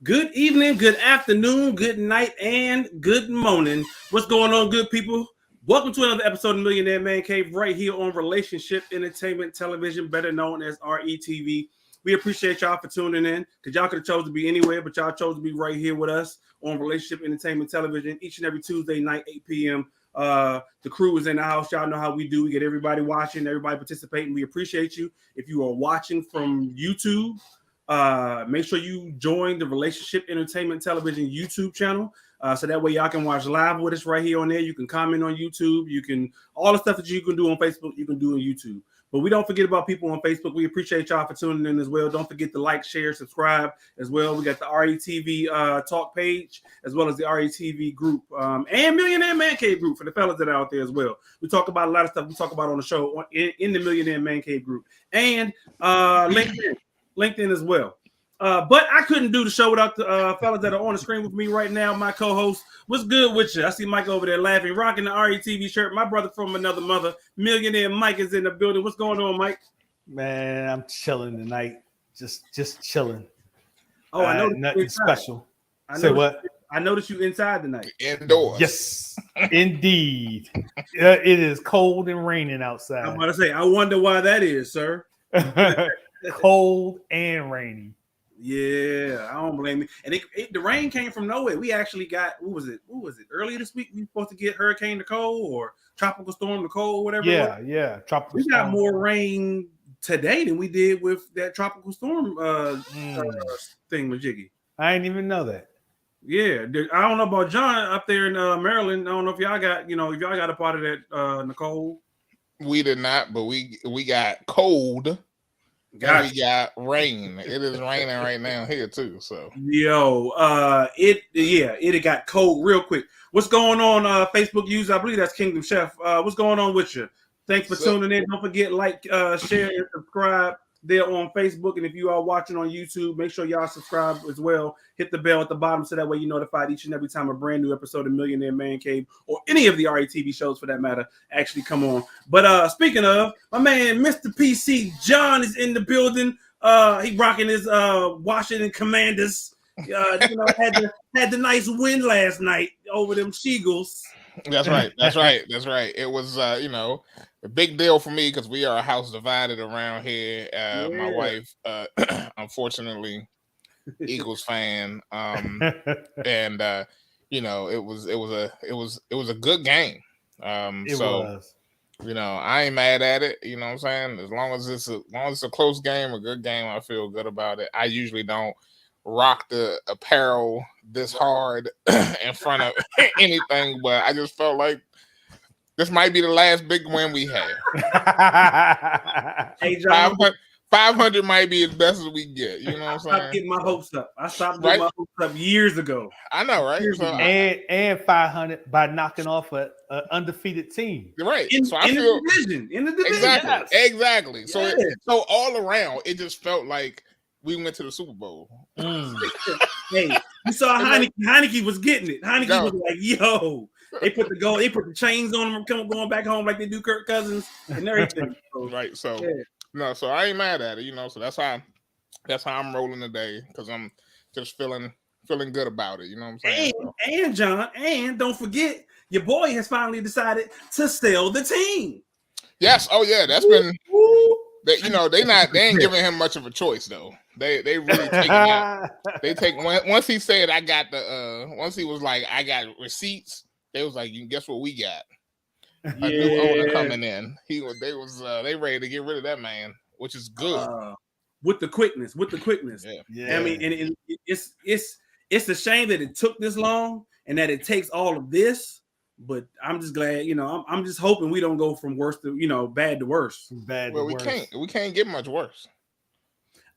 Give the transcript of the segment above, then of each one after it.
Good evening, good afternoon, good night, and good morning. What's going on, good people? Welcome to another episode of Millionaire Man Cave right here on Relationship Entertainment Television, better known as RETV. We appreciate y'all for tuning in because y'all could have chose to be anywhere, but y'all chose to be right here with us on Relationship Entertainment Television each and every Tuesday night, 8 p.m. The crew is in the house. Y'all know how we do. We get everybody watching, everybody participating. We appreciate you. If you are watching from YouTube, make sure you join the Relationship Entertainment Television YouTube channel. So that way y'all can watch live with us right here on there. You can comment on YouTube. You can all the stuff that you can do on Facebook, you can do on YouTube. But we don't forget about people on Facebook. We appreciate y'all for tuning in as well. Don't forget to like, share, subscribe as well. We got the RETV talk page as well as the RETV group and Millionaire Man Cave group for the fellas that are out there as well. We talk about a lot of stuff we talk about on the show in the Millionaire Man Cave group and LinkedIn as well. But I couldn't do the show without the fellas that are on the screen with me right now. My co-host, what's good with you? I see Mike over there laughing, rocking the RETV shirt. My brother from another mother, Millionaire Mike, is in the building. What's going on, Mike? Man, I'm chilling tonight. Just chilling. Oh, I know nothing special. Say what? I noticed you inside tonight. Indoors. Yes, indeed. It is cold and raining outside. I'm about to say, I wonder why that is, sir. Cold and rainy. Yeah, I don't blame you. And the rain came from nowhere. We actually got what was it? Earlier this week we were supposed to get Hurricane Nicole or Tropical Storm Nicole, whatever. Yeah. Tropical. We got more rain today than we did with that tropical storm thing with Jiggy. I didn't even know that. Yeah, I don't know about John up there in Maryland. I don't know if y'all got a part of that Nicole. We did not, but we got cold. We got rain. It is raining right now here too. So it got cold real quick. What's going on, Facebook user? I believe that's Kingdom Chef. What's going on with you? Thanks for tuning in. Don't forget, like, share, and subscribe there on Facebook. And if you are watching on YouTube, make sure y'all subscribe as well. Hit the bell at the bottom so that way you're notified each and every time a brand new episode of Millionaire Man Cave or any of the RETV shows for that matter actually come on. But speaking of, my man Mr. PC John is in the building. He rocking his Washington Commanders. Had the nice win last night over them Seagulls. That's right. It was a big deal for me because we are a house divided around here. My wife, unfortunately, Eagles fan, and it was a good game. I ain't mad at it. You know what I'm saying? As long as it's a close game, a good game, I feel good about it. I usually don't rock the apparel this hard in front of anything, but I just felt like this might be the last big win we had. Hey, John, 500 might be as best as we get. You know what I'm saying? I stopped getting my hopes up. I stopped getting my hopes up years ago. I know, right? And 500 by knocking off an undefeated team. Right. In the division. Exactly. Yes. So all around, it just felt like we went to the Super Bowl. Hey, you saw Heineke was getting it. Heineke was like, yo. They put the chains on them going back home like they do Kirk Cousins and everything. Right. So so I ain't mad at it, so that's how I'm rolling today because I'm just feeling good about it. You know what I'm saying? And John, and don't forget, your boy has finally decided to sell the team. Yes. Oh yeah, that's been they ain't giving him much of a choice though. They really taking that. They take once he said once he was like I got receipts. They was like, guess what we got? A new owner coming in. They ready to get rid of that man, which is good. With the quickness. Yeah. I mean, and it's a shame that it took this long and that it takes all of this. But I'm just glad, I'm just hoping we don't go from worse to bad to worse. We can't get much worse.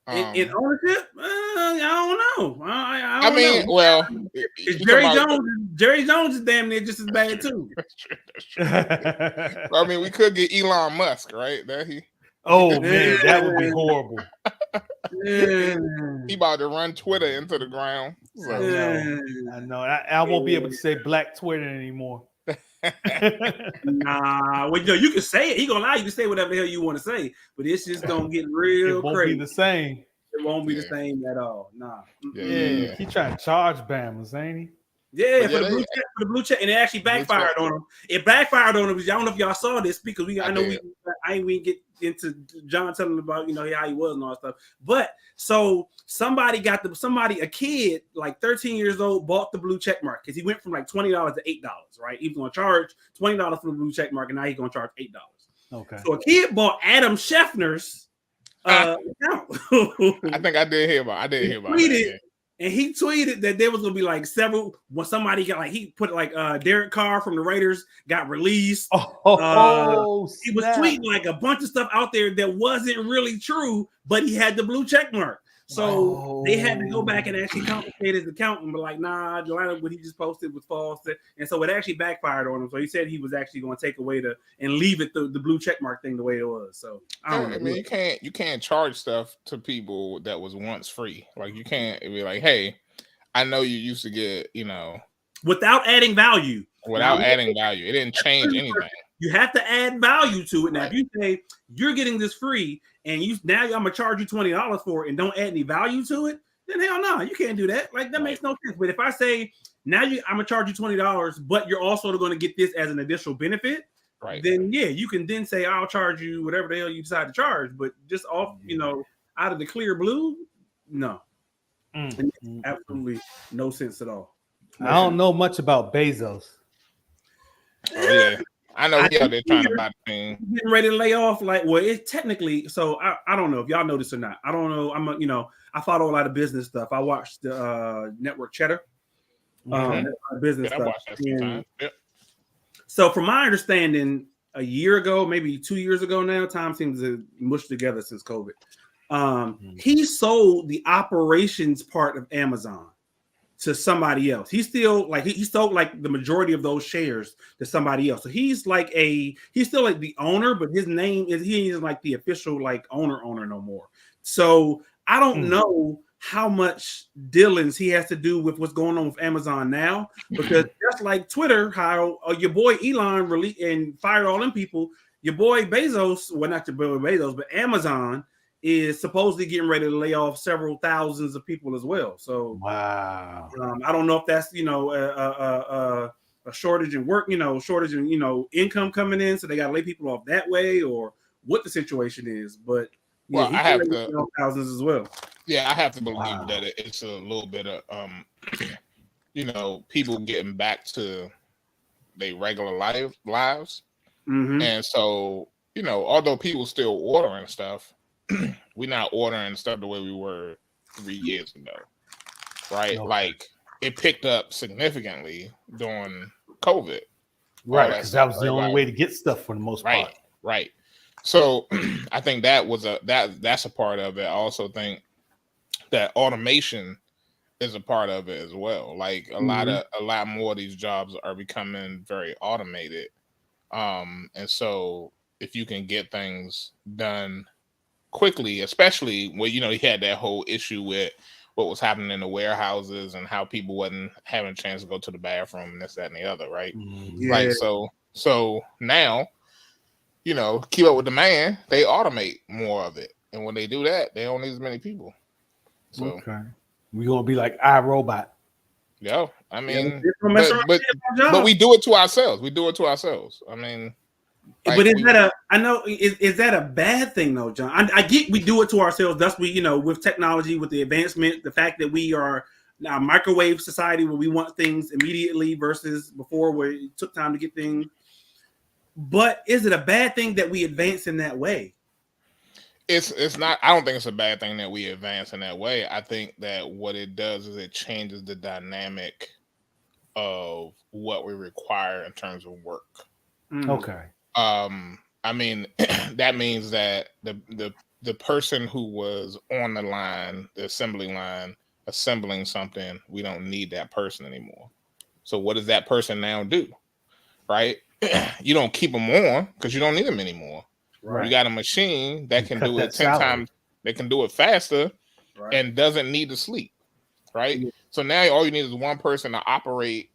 In ownership, I don't know. I don't know. Well, Jerry Jones is damn near just as bad too. That's true. I mean, we could get Elon Musk, right? Oh man, that would be horrible. He about to run Twitter into the ground. So. I know. I won't be able to say Black Twitter anymore. Nah, well, you can say it. He gonna allow you to say whatever the hell you want to say, but it's just gonna get real it won't crazy. Be the same. It won't be the same at all. Nah. Yeah, he trying to charge Bama's, ain't he? Yeah, for the blue check, and it actually backfired on him. It backfired on him. I don't know if y'all saw this because we ain't get into John telling about how he was and all that stuff. But so a kid like 13 years old bought the blue check mark because he went from like $20 to $8, right? He was going to charge $20 for the blue check mark, and now he's going to charge $8. Okay. So a kid bought Adam Scheffner's account. I think I did hear about that. And he tweeted that there was gonna be like several when somebody got he put Derek Carr from the Raiders got released. He was tweeting like a bunch of stuff out there that wasn't really true, but he had the blue check mark. So they had to go back and actually complicate his account and be like, nah, a lot of what he just posted was false. And so it actually backfired on him. So he said he was actually going to take away and leave it the blue check mark thing the way it was. So I don't know. I mean, you can't charge stuff to people that was once free. Like you can't be like, hey, I know you used to get, without adding value. It didn't change anything. You have to add value to it. Now, if you say you're getting this free and now I'm gonna charge you $20 for it and don't add any value to it, then hell no, you can't do that. Like that makes no sense. But if I say now I'm gonna charge you $20, but you're also going to get this as an additional benefit, right? Then yeah, you can then say I'll charge you whatever the hell you decide to charge. But just off, out of the clear blue, no, absolutely no sense at all. I don't know much about Bezos. Oh yeah. I know they're trying to buy the thing. Getting ready to lay off, it's technically. So I don't know if y'all know this or not. I don't know. I follow a lot of business stuff. I watched the network Cheddar, business stuff. I watched that sometimes. Yep. So from my understanding, a year ago, maybe 2 years ago now, time seems to mush together since COVID. He sold the operations part of Amazon to somebody else. He's still he sold the majority of those shares to somebody else. So he's still the owner, but his name he isn't the official owner no more. So I don't know how much dealings he has to do with what's going on with Amazon now, because just like Twitter, how your boy Elon released and fired all them people, your boy Bezos, well not your boy Bezos, but Amazon is supposedly getting ready to lay off several thousands of people as well. So wow, I don't know if that's a shortage in work, shortage in income coming in, so they got to lay people off that way, or what the situation is. But yeah, I have to thousands as well. Yeah, I have to believe that it's a little bit of people getting back to their regular lives, and so although people still ordering stuff. We're not ordering stuff the way we were 3 years ago, right? Okay. Like it picked up significantly during COVID, right? Because that was the only way to get stuff for the most part, right? So I think that's a part of it. I also think that automation is a part of it as well. Like a lot more of these jobs are becoming very automated, and so if you can get things done quickly, especially when he had that whole issue with what was happening in the warehouses and how people wasn't having a chance to go to the bathroom and this, that, and the other, right? Yeah. So now, keep up with demand, they automate more of it, and when they do that, they don't need as many people. So we're gonna be like iRobot. Yeah, I mean, but we do it to ourselves. I mean. But is that a bad thing though, John? I get we do it to ourselves. Thus, with technology, with the advancement, the fact that we are now a microwave society where we want things immediately versus before where it took time to get things. But is it a bad thing that we advance in that way? It's not. I don't think it's a bad thing that we advance in that way. I think that what it does is it changes the dynamic of what we require in terms of work. Okay. I mean, that means that the person who was on the line, the assembly line, assembling something, we don't need that person anymore. So what does that person now do? Right? You don't keep them on because you don't need them anymore. Right. You got a machine that can do it 10 times. They can do it faster and doesn't need to sleep. Right? Yeah. So now all you need is one person to operate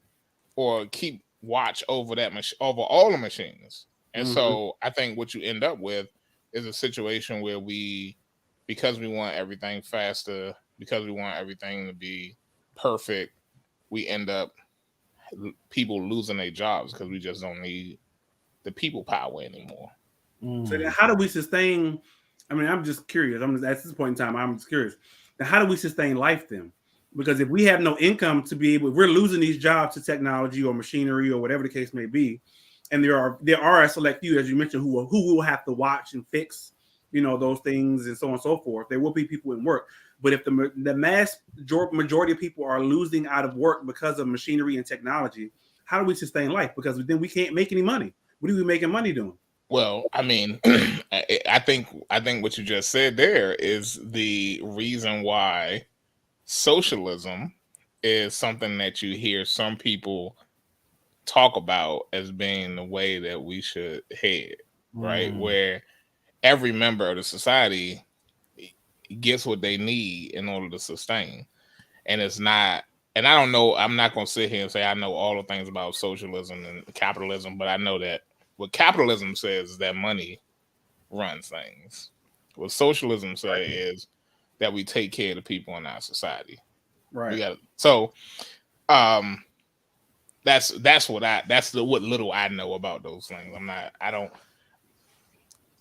or keep watch over that over all the machines. And so I think what you end up with is a situation where we because we want everything faster, because we want everything to be perfect, we end up people losing their jobs because we just don't need the people power anymore. So then how do we sustain? I mean, I'm just curious. I'm just, at this point in time, I'm just curious. Now, how do we sustain life then? Because if we have no income to be able, we're losing these jobs to technology or machinery or whatever the case may be, and there are a select few, as you mentioned, who will have to watch and fix, those things and so on and so forth. There will be people in work, but if the mass majority of people are losing out of work because of machinery and technology, how do we sustain life? Because then we can't make any money. What are we making money doing? Well, I mean, I think what you just said there is the reason why socialism is something that you hear some people talk about as being the way that we should head, right? Where every member of the society gets what they need in order to sustain. And it's not, and I don't know, I'm not going to sit here and say I know all the things about socialism and capitalism, but I know that what capitalism says is that money runs things. What socialism says is that we take care of the people in our society. Right. That's what little I know about those things. I don't.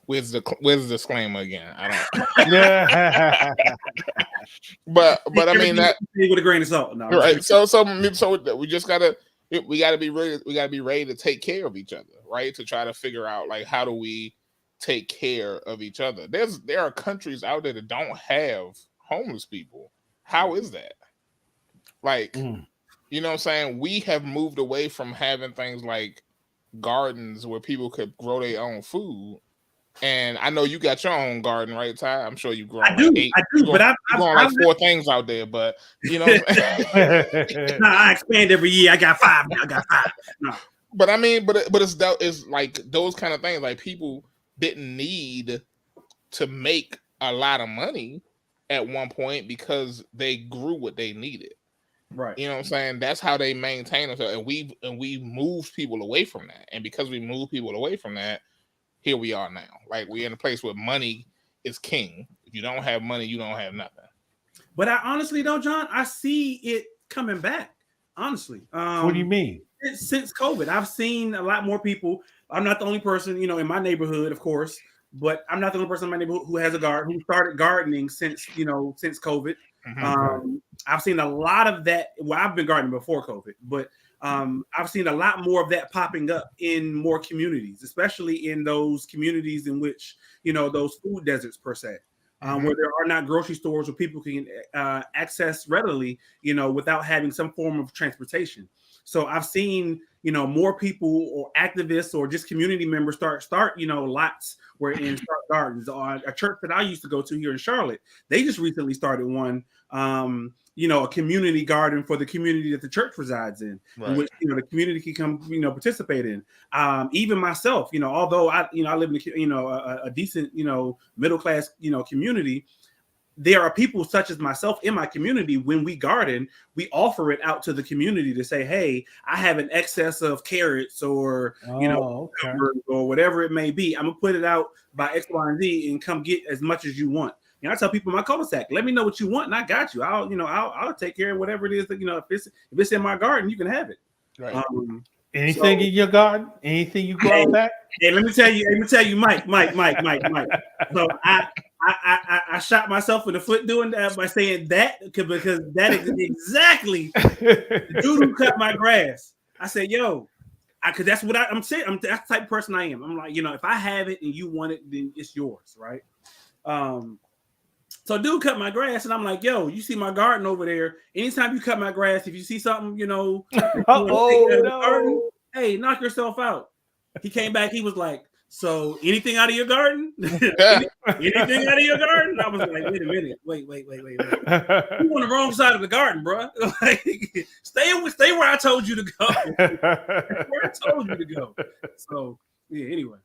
Where's the disclaimer again? I don't. Yeah. but I mean that with a grain of salt. No, right. So we just gotta be ready. We gotta be ready to take care of each other, right? To try to figure out like how do we take care of each other. There are countries out there that don't have homeless people. How is that? Like, you know what I'm saying? We have moved away from having things like gardens where people could grow their own food. And I know you got your own garden, right, Ty? I'm sure you've grown. I do, but I've like 4 things out there. But you know, I expand every year. I got 5. No. But I mean, but it's like those kind of things. Like people didn't need to make a lot of money at one point because they grew what they needed. Right. You know what I'm saying? That's how they maintain themselves. And we moved people away from that. And because we moved people away from that, here we are now. Like we're in a place where money is king. If you don't have money, you don't have nothing. But I honestly though, John, I see it coming back. Honestly. What do you mean? Since COVID, I've seen a lot more people. I'm not the only person, in my neighborhood, of course, but I'm not the only person in my neighborhood who has a garden, who started gardening since COVID. I've seen a lot of that. Well, I've been gardening before COVID, but I've seen a lot more of that popping up in more communities, especially in those communities in which, those food deserts per se, where there are not grocery stores where people can access readily, without having some form of transportation. So I've seen, more people or activists or just community members start, lots where in start gardens. A church that I used to go to here in Charlotte, they just recently started one, a community garden for the community that the church resides in, in which, the community can come, participate in. Even myself, although I live in, a decent, middle class, community, there are people such as myself in my community. When we garden, we offer it out to the community to say, hey, I have an excess of carrots or, or whatever it may be. I'm gonna put it out by X, Y, and Z and come get as much as you want. I tell people in my cul-de-sac, let me know what you want and I got you. I'll take care of whatever it is that, if it's in my garden, you can have it. Right. Anything in your garden? Anything you grow back? Hey, let me tell you, Mike. So I shot myself in the foot doing that by saying that because that is exactly the dude who cut my grass. I said, yo, because that's what I'm saying. That's the type of person I am. I'm like, if I have it and you want it, then it's yours, right? So dude cut my grass, and I'm like, yo, you see my garden over there. Anytime you cut my grass, if you see something, garden, hey, knock yourself out. He came back, he was like, so anything out of your garden? anything out of your garden? I was like, wait a minute. Wait. You on the wrong side of the garden, bro. Like, stay where I told you to go. Where I told you to go. So yeah, anyway.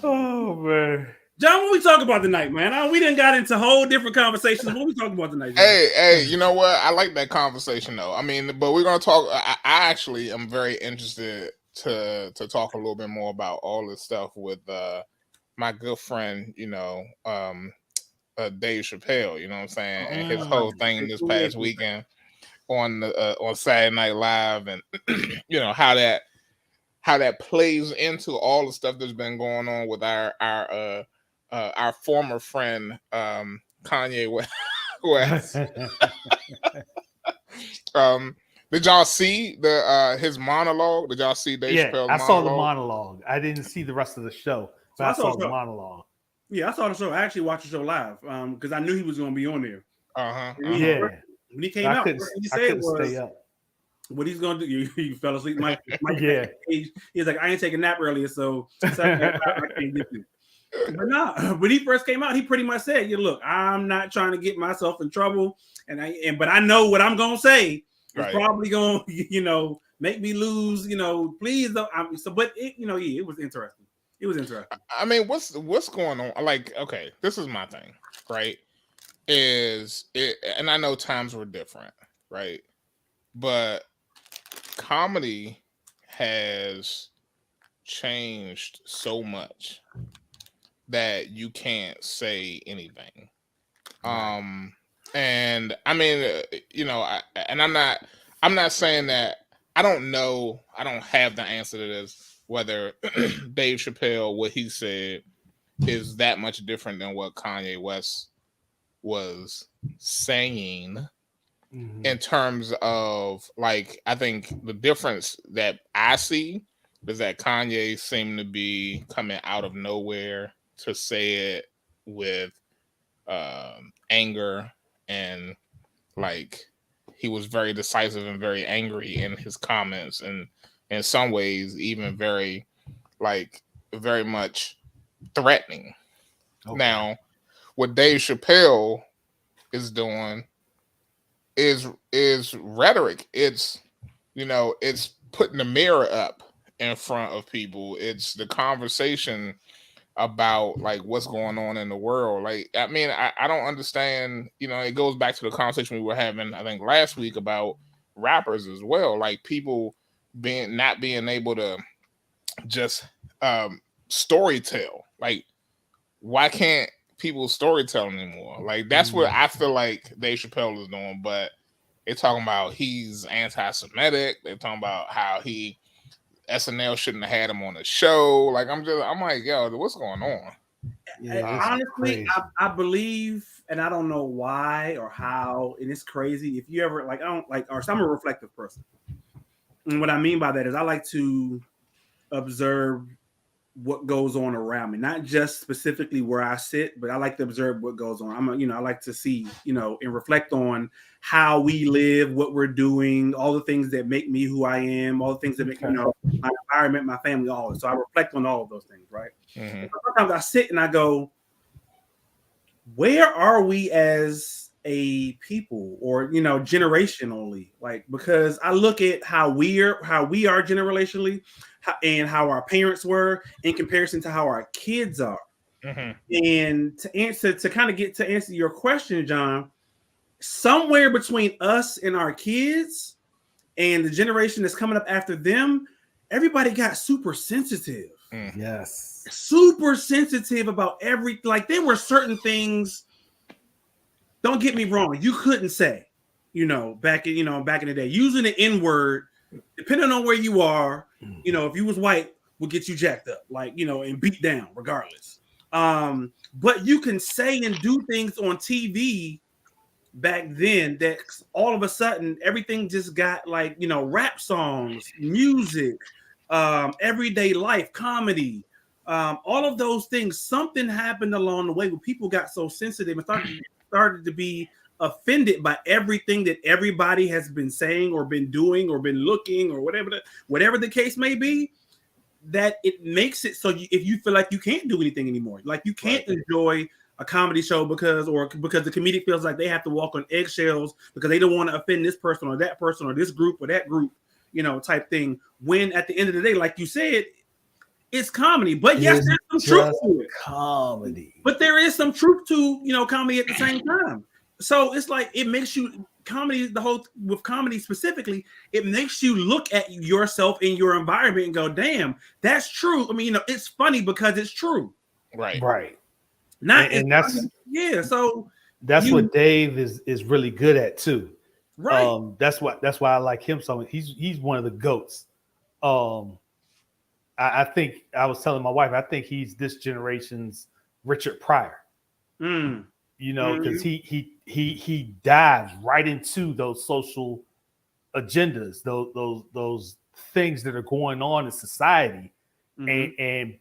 Oh man. John, what we talk about tonight, man? We done got into whole different conversations. What we talking about tonight, John? Hey, you know what? I like that conversation though. I mean, but we're gonna talk. I actually am very interested to talk a little bit more about all this stuff with my good friend, Dave Chappelle. You know what I'm saying? And his whole thing this past weekend on Saturday Night Live, and you know how that plays into all the stuff that's been going on with our former friend Kanye West. Did y'all see his monologue? Did y'all see Dave Chappelle's monologue? I saw the monologue. I didn't see the rest of the show, but I saw the monologue. Yeah, I saw the show. I actually watched the show live because I knew he was going to be on there. Yeah. When he came out, what he said was, stay up. What he's going to do, you fell asleep. Mike he's like, I ain't taking a nap earlier, so I can't get you. But no, when he first came out, he pretty much said, look, I'm not trying to get myself in trouble, but I know what I'm going to say. It's probably going to, make me lose, please don't. But it was interesting. It was interesting. I mean, what's going on? Like, okay, this is my thing, right? And I know times were different, right? But comedy has changed so much that you can't say anything. And I mean, I'm not saying that I don't know. I don't have the answer to this, whether Dave Chappelle, what he said is that much different than what Kanye West was saying in terms of, like, I think the difference that I see is that Kanye seemed to be coming out of nowhere to say it with anger, and like he was very decisive and very angry in his comments, and in some ways even very much threatening. Now, what Dave Chappelle is doing is rhetoric. It's it's putting the mirror up in front of people. It's the conversation about like what's going on in the world. Like, I mean, I don't understand, it goes back to the conversation we were having, I think last week, about rappers as well. Like, people not being able to just story tell. Like, why can't people story tell anymore? Like, that's what I feel like Dave Chappelle is doing. But they're talking about he's anti-Semitic. They're talking about how SNL shouldn't have had him on the show. Like, I'm like, yo, what's going on? Honestly, I believe, and I don't know why or how, and it's crazy. If you ever I'm a reflective person. And what I mean by that is I like to observe what goes on around me, not just specifically where I sit, but I like to observe what goes on. I like to see, and reflect on how we live, what we're doing, all the things that make me who I am, all the things that make my environment, my family, all of it. So I reflect on all of those things, right? Mm-hmm. Sometimes I sit and I go, where are we as a people, or generationally? Like, because I look at how we are generationally, and how our parents were in comparison to how our kids are. Mm-hmm. And to answer your question, John, somewhere between us and our kids and the generation that's coming up after them, everybody got super sensitive. Mm-hmm. Yes. Super sensitive about like, there were certain things, don't get me wrong, you couldn't say, back in the day, using the N-word, depending on where you are, if you was white, would get you jacked up, and beat down regardless. But you can say and do things on TV back then that all of a sudden everything just got rap songs, music, everyday life, comedy, all of those things. Something happened along the way where people got so sensitive and started to be offended by everything that everybody has been saying or been doing or been looking or whatever the case may be, that it makes it so if you feel like you can't do anything anymore, like you can't enjoy a comedy show because the comedian feels like they have to walk on eggshells because they don't want to offend this person or that person or this group or that group, type thing. When at the end of the day, like you said, it's comedy. But yes, there's some truth to it. Comedy. But there is some truth to comedy at the same time. So it's like it makes you with comedy specifically, it makes you look at yourself in your environment and go, damn, that's true. I mean, it's funny because it's true. Right. Right. Not and that's So that's what Dave is really good at too. right. That's why I like him so much. He's one of the goats. I think I was telling my wife, I think he's this generation's Richard Pryor. Mm. Because he dives right into those social agendas, those things that are going on in society, and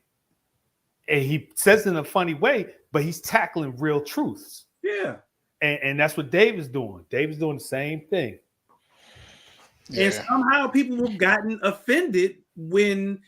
he says it in a funny way, but he's tackling real truths. Yeah. And that's what Dave is doing. Dave is doing the same thing. Yeah. And somehow people have gotten offended when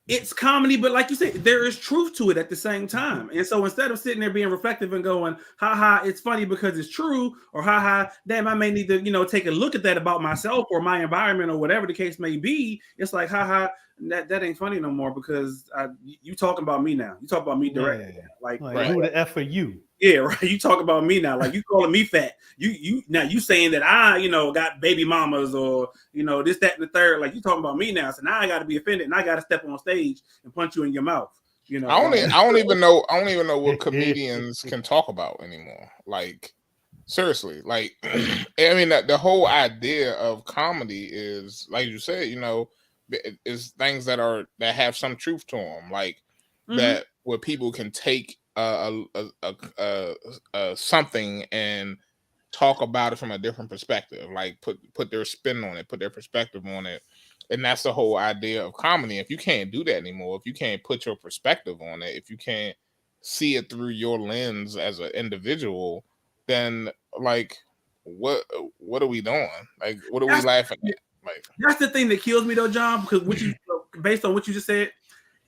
it's comedy, but like you said, there is truth to it at the same time. And so instead of sitting there being reflective and going, haha, it's funny because it's true, or haha, damn, I may need to, take a look at that about myself or my environment or whatever the case may be. It's like, haha, that ain't funny no more because you talking about me now. You talk about me directly. Yeah. Like who the F are you? Yeah, right. You talk about me now, like you calling me fat. You now you saying that I, got baby mamas or this, that, and the third. Like you talking about me now. So now I got to be offended and I got to step on stage and punch you in your mouth. I don't even know what comedians can talk about anymore. Like seriously, like I mean the whole idea of comedy is, like you said, is things that have some truth to them, like that where people can take something and talk about it from a different perspective, like put their spin on it, put their perspective on it. And that's the whole idea of comedy. If you can't do that anymore, if you can't put your perspective on it, if you can't see it through your lens as an individual, then like what are we doing? Like what are we laughing at? Like that's the thing that kills me though, John, because based on what you just said,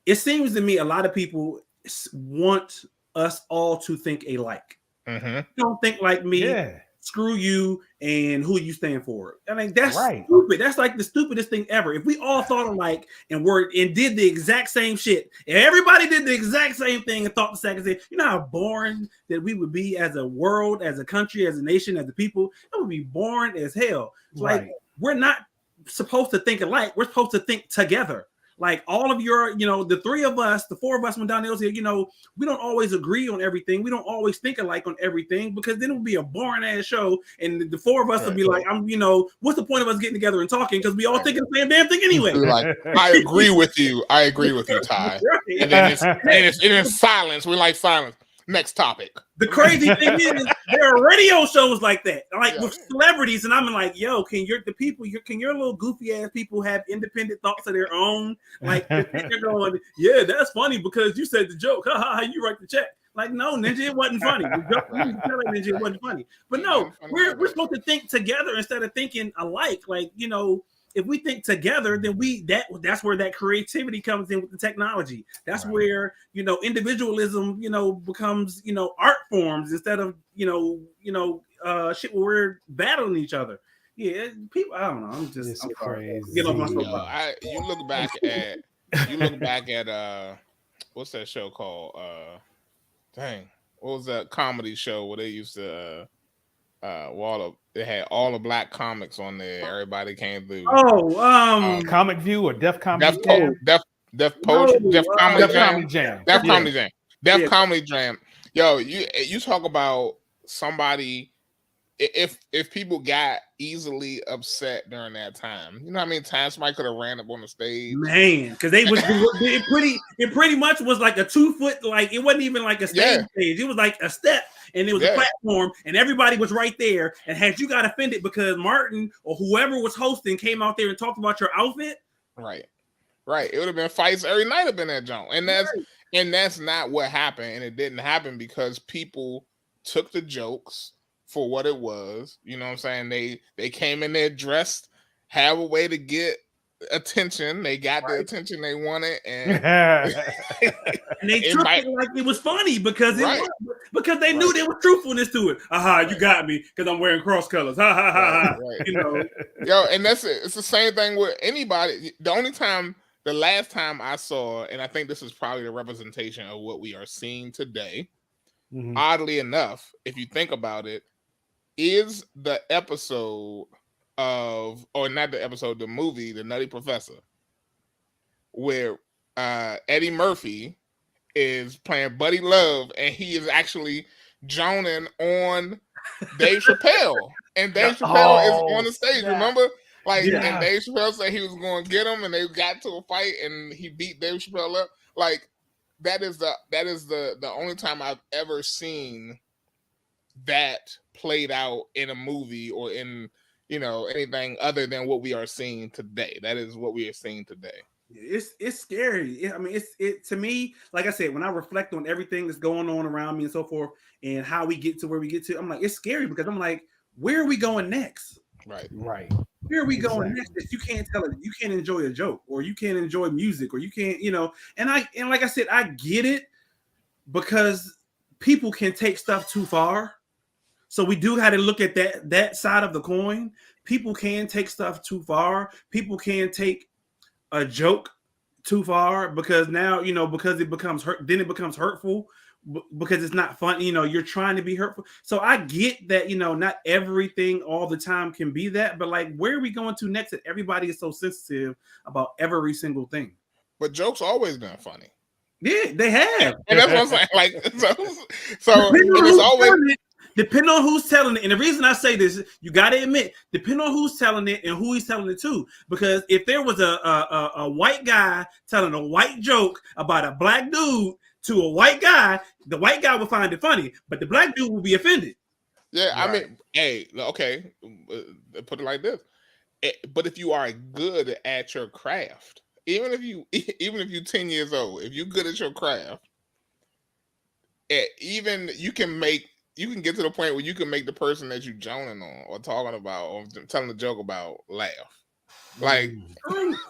it seems to me a lot of people want us all to think alike. You don't think like me. Yeah. Screw you and who you stand for. I mean, that's right. Stupid. That's like the stupidest thing ever. If we all thought alike and did the exact same shit, if everybody did the exact same thing and thought the same thing, you know how boring that we would be as a world, as a country, as a nation, as a people? It would be boring as hell. Like we're not supposed to think alike. We're supposed to think together. Like all of your, the three of us, the four of us went down there, we don't always agree on everything. We don't always think alike on everything because then it would be a boring ass show. And the four of us would be like, what's the point of us getting together and talking? Because we all think the same damn thing anyway. Like, I agree with you, Ty. Right. And then it's silence. We like silence. Next topic. The crazy thing is, there are radio shows like that, like with celebrities, and I'm like, yo, can your little goofy ass people have independent thoughts of their own? Like they're going, yeah, that's funny because you said the joke. Ha ha, you write the check. Like, no, Ninja, it wasn't funny. Ninja, it wasn't funny. But no, we're supposed to think together instead of thinking alike. Like, if we think together, then that's where that creativity comes in with the technology. That's where individualism becomes art forms instead of shit where we're battling each other. Yeah, people. I don't know. I'm crazy. Get off my soapbox. You look back at what's that show called? Dang, what was that comedy show where they used to they had all the black comics on there. Everybody came through. Comic View or Def Comedy Jam? Def Comedy Jam. Def Comedy Jam. Yo, you talk about somebody. If people got easily upset during that time, you know how many times somebody could have ran up on the stage, man, because it pretty much was like a 2 foot, like it wasn't even like a stage, it was like a step, and it was a platform, and everybody was right there. And had you got offended because Martin or whoever was hosting came out there and talked about your outfit, right, it would have been fights every night up in that joint, and that's not what happened, and it didn't happen because people took the jokes for what it was. You know what I'm saying? They came in there dressed, have a way to get attention. They got the attention they wanted, and they took it like it was funny because they knew there was truthfulness to it. Aha, you got me because I'm wearing cross colors. Ha ha ha. Yo, and that's it. It's the same thing with anybody. The last time I saw, and I think this is probably the representation of what we are seeing today. Oddly enough, if you think about it, is the episode of, or not the episode, the movie, The Nutty Professor, where Eddie Murphy is playing Buddy Love, and he is actually joning on Dave Chappelle, and Dave Chappelle is on the stage. Remember, like, and Dave Chappelle said he was going to get him, and they got to a fight, and he beat Dave Chappelle up. Like, that is the only time I've ever seen that played out in a movie or in anything other than what we are seeing today. That is what we are seeing today. It's scary. I mean, it to me, like I said, when I reflect on everything that's going on around me and so forth, and how we get to where we get to, I'm like, it's scary because I'm like, where are we going next? Right. Where are we going next? That you can't tell it. You can't enjoy a joke, or you can't enjoy music, or you can't, And like I said, I get it because people can take stuff too far. So we do got to look at that side of the coin. People can take stuff too far. People can take a joke too far because now, because it becomes then it becomes hurtful because it's not fun. You're trying to be hurtful. So I get that, not everything all the time can be that, but like, where are we going to next? That everybody is so sensitive about every single thing. But jokes always been funny. Yeah, they have. And that's what I'm saying. Like, so it's always. Depending on who's telling it, and the reason I say this, you got to admit, depending on who's telling it and who he's telling it to, because if there was a white guy telling a white joke about a black dude to a white guy, the white guy would find it funny, but the black dude would be offended. Yeah, right. I mean, hey, okay, put it like this. But if you are good at your craft, even if you're 10 years old, if you're good at your craft, even you can get to the point where you can make the person that you joning on or talking about or telling a joke about laugh. Like,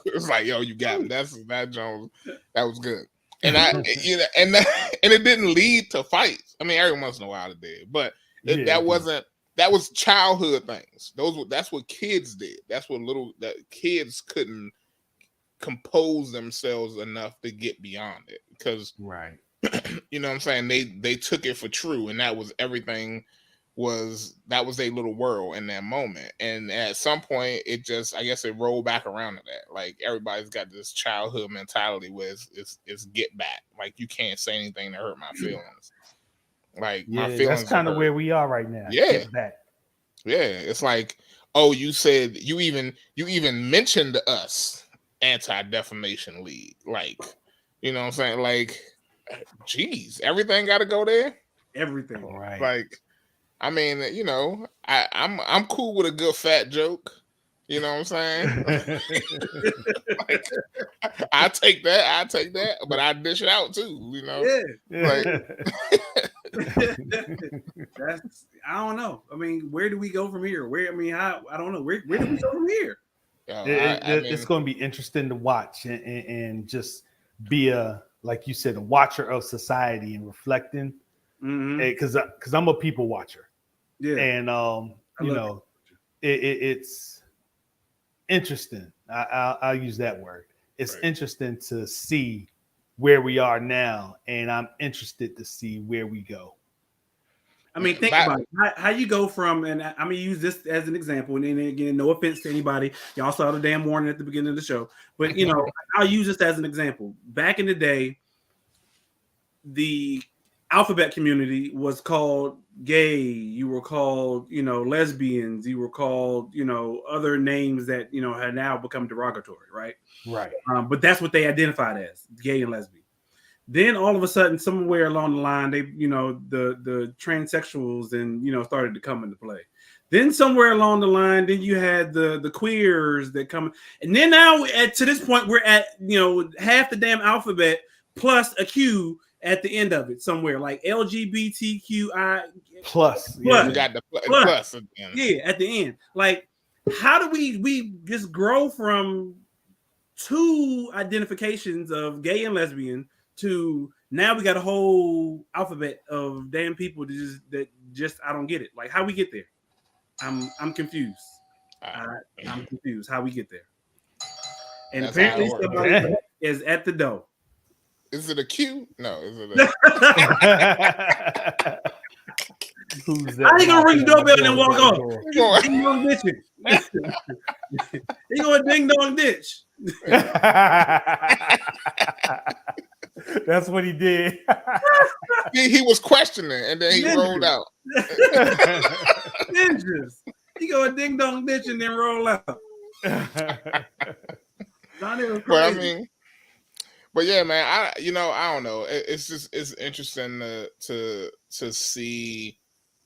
it's like, yo, you got him. That Jones, that was good. And and it didn't lead to fights. I mean, every once in a while it did, but that was childhood things. That's what kids did. That's what that kids couldn't compose themselves enough to get beyond it because right. You know what I'm saying? They took it for true, and that was everything. That was a little world in that moment, and at some point, I guess it rolled back around to that. Like, everybody's got this childhood mentality where it's get back. Like, you can't say anything to hurt my feelings. Like, my feelings. That's kind of where we are right now. Yeah, get back. Yeah. It's like, oh, you said you even mentioned us Anti-Defamation League. Like, you know what I'm saying? Like, geez, everything got to go there. Everything, right? Like, I mean, I'm cool with a good fat joke. You know what I'm saying? Like, I take that, but I dish it out too. Yeah. That's, I don't know. I mean, where do we go from here? I don't know. Where do we go from here? It's going to be interesting to watch and just be like you said, a watcher of society and reflecting. Because I'm a people watcher. Yeah. And it's interesting. I'll use that word. It's interesting to see where we are now, and I'm interested to see where we go. I mean, think about it. How you go from, and I'm gonna use this as an example, and then again, no offense to anybody. Y'all saw the damn warning at the beginning of the show, but I'll use this as an example. Back in the day, the alphabet community was called gay. You were called, lesbians. You were called, other names that had now become derogatory, right? Right. But that's what they identified as, gay and lesbian. Then all of a sudden, somewhere along the line, they, the transsexuals and started to come into play. Then somewhere along the line, then you had the queers that come, and then now to this point, we're at half the damn alphabet plus a Q at the end of it somewhere, like LGBTQI plus. Yeah, you got the plus at the end. Yeah, at the end. Like, how do we just grow from two identifications of gay and lesbian to now we got a whole alphabet of damn people that just I don't get it. Like, how we get there? I'm confused. I'm confused how we get there. And that's apparently somebody is at the door. Is it a Q? No, is it Who's that? I ain't gonna ring the doorbell and walk off. Ding dong ditching. He gonna ding dong ditch. That's what he did. He was questioning, and then he Ninjas. rolled out. He was questioning, and then he Ninjas. rolled out. Ninjas. He go a ding dong ditch and then roll out. But I mean, but yeah, man, I don't know. It's interesting to see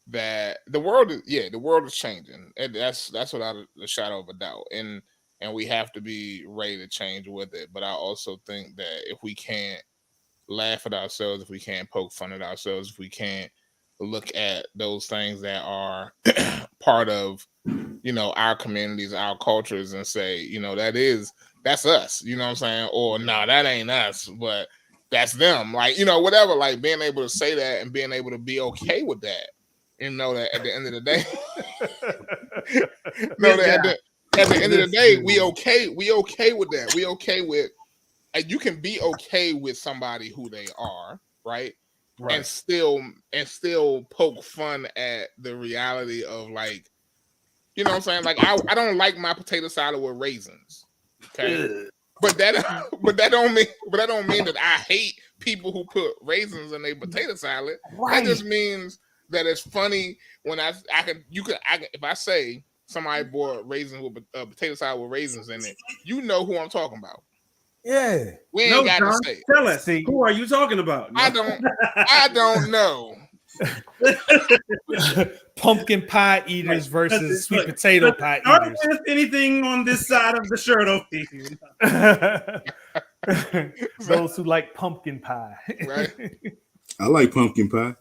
that the world is changing, and that's without a shadow of a doubt, and we have to be ready to change with it. But I also think that if we can't laugh at ourselves, if we can't poke fun at ourselves, if we can't look at those things that are part of our communities, our cultures, and say that's us, you know what I'm saying, or no, that ain't us, but that's them, like whatever, like being able to say that and being able to be okay with that, and know that at the end of the day at the end of the day we okay with that. We okay with, you can be okay with somebody who they are, right? And still poke fun at the reality of, like, you know what I'm saying? Like, I don't like my potato salad with raisins. Okay. But that don't mean that I hate people who put raisins in their potato salad. Right. That just means that it's funny when I can if I say somebody bought raisins with potato salad with raisins in it, you know who I'm talking about. Yeah. We ain't got to say. Tell us. Who are you talking about? No. I don't know. Pumpkin pie eaters versus sweet potato pie eaters. Anything on this side of the shirt over here. Those who like pumpkin pie. Right. I like pumpkin pie.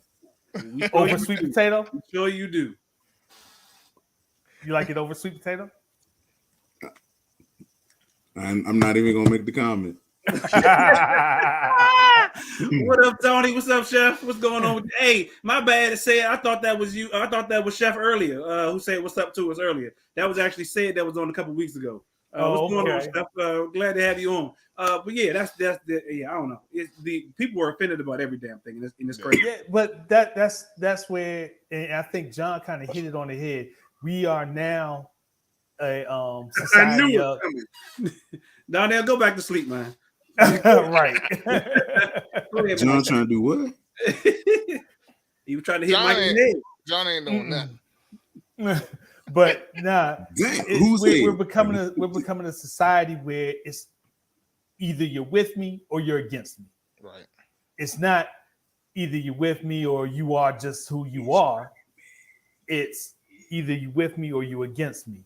Over sweet potato? I'm sure you do. You like it over sweet potato? I'm not even gonna make the comment. What up, Tony? What's up, Chef? What's going on? Hey, my bad to say, I thought that was you. I thought that was Chef earlier, who said what's up to us earlier. That was actually said, that was on a couple weeks ago. What's going on, Chef? Glad to have you on. But yeah, that's I don't know. It's the people are offended about every damn thing, and it's crazy. Yeah, but that's where, and I think John kind of hit it on the head. We are now a society. I knew it coming. Donnell, go back to sleep, man. Right. John trying to do what? He was trying to hit Mike in the head. John ain't doing nothing. But nah, we're becoming a society where it's either you're with me or you're against me. Right. It's not either you're with me or you are just who you are. It's either you with me or you against me,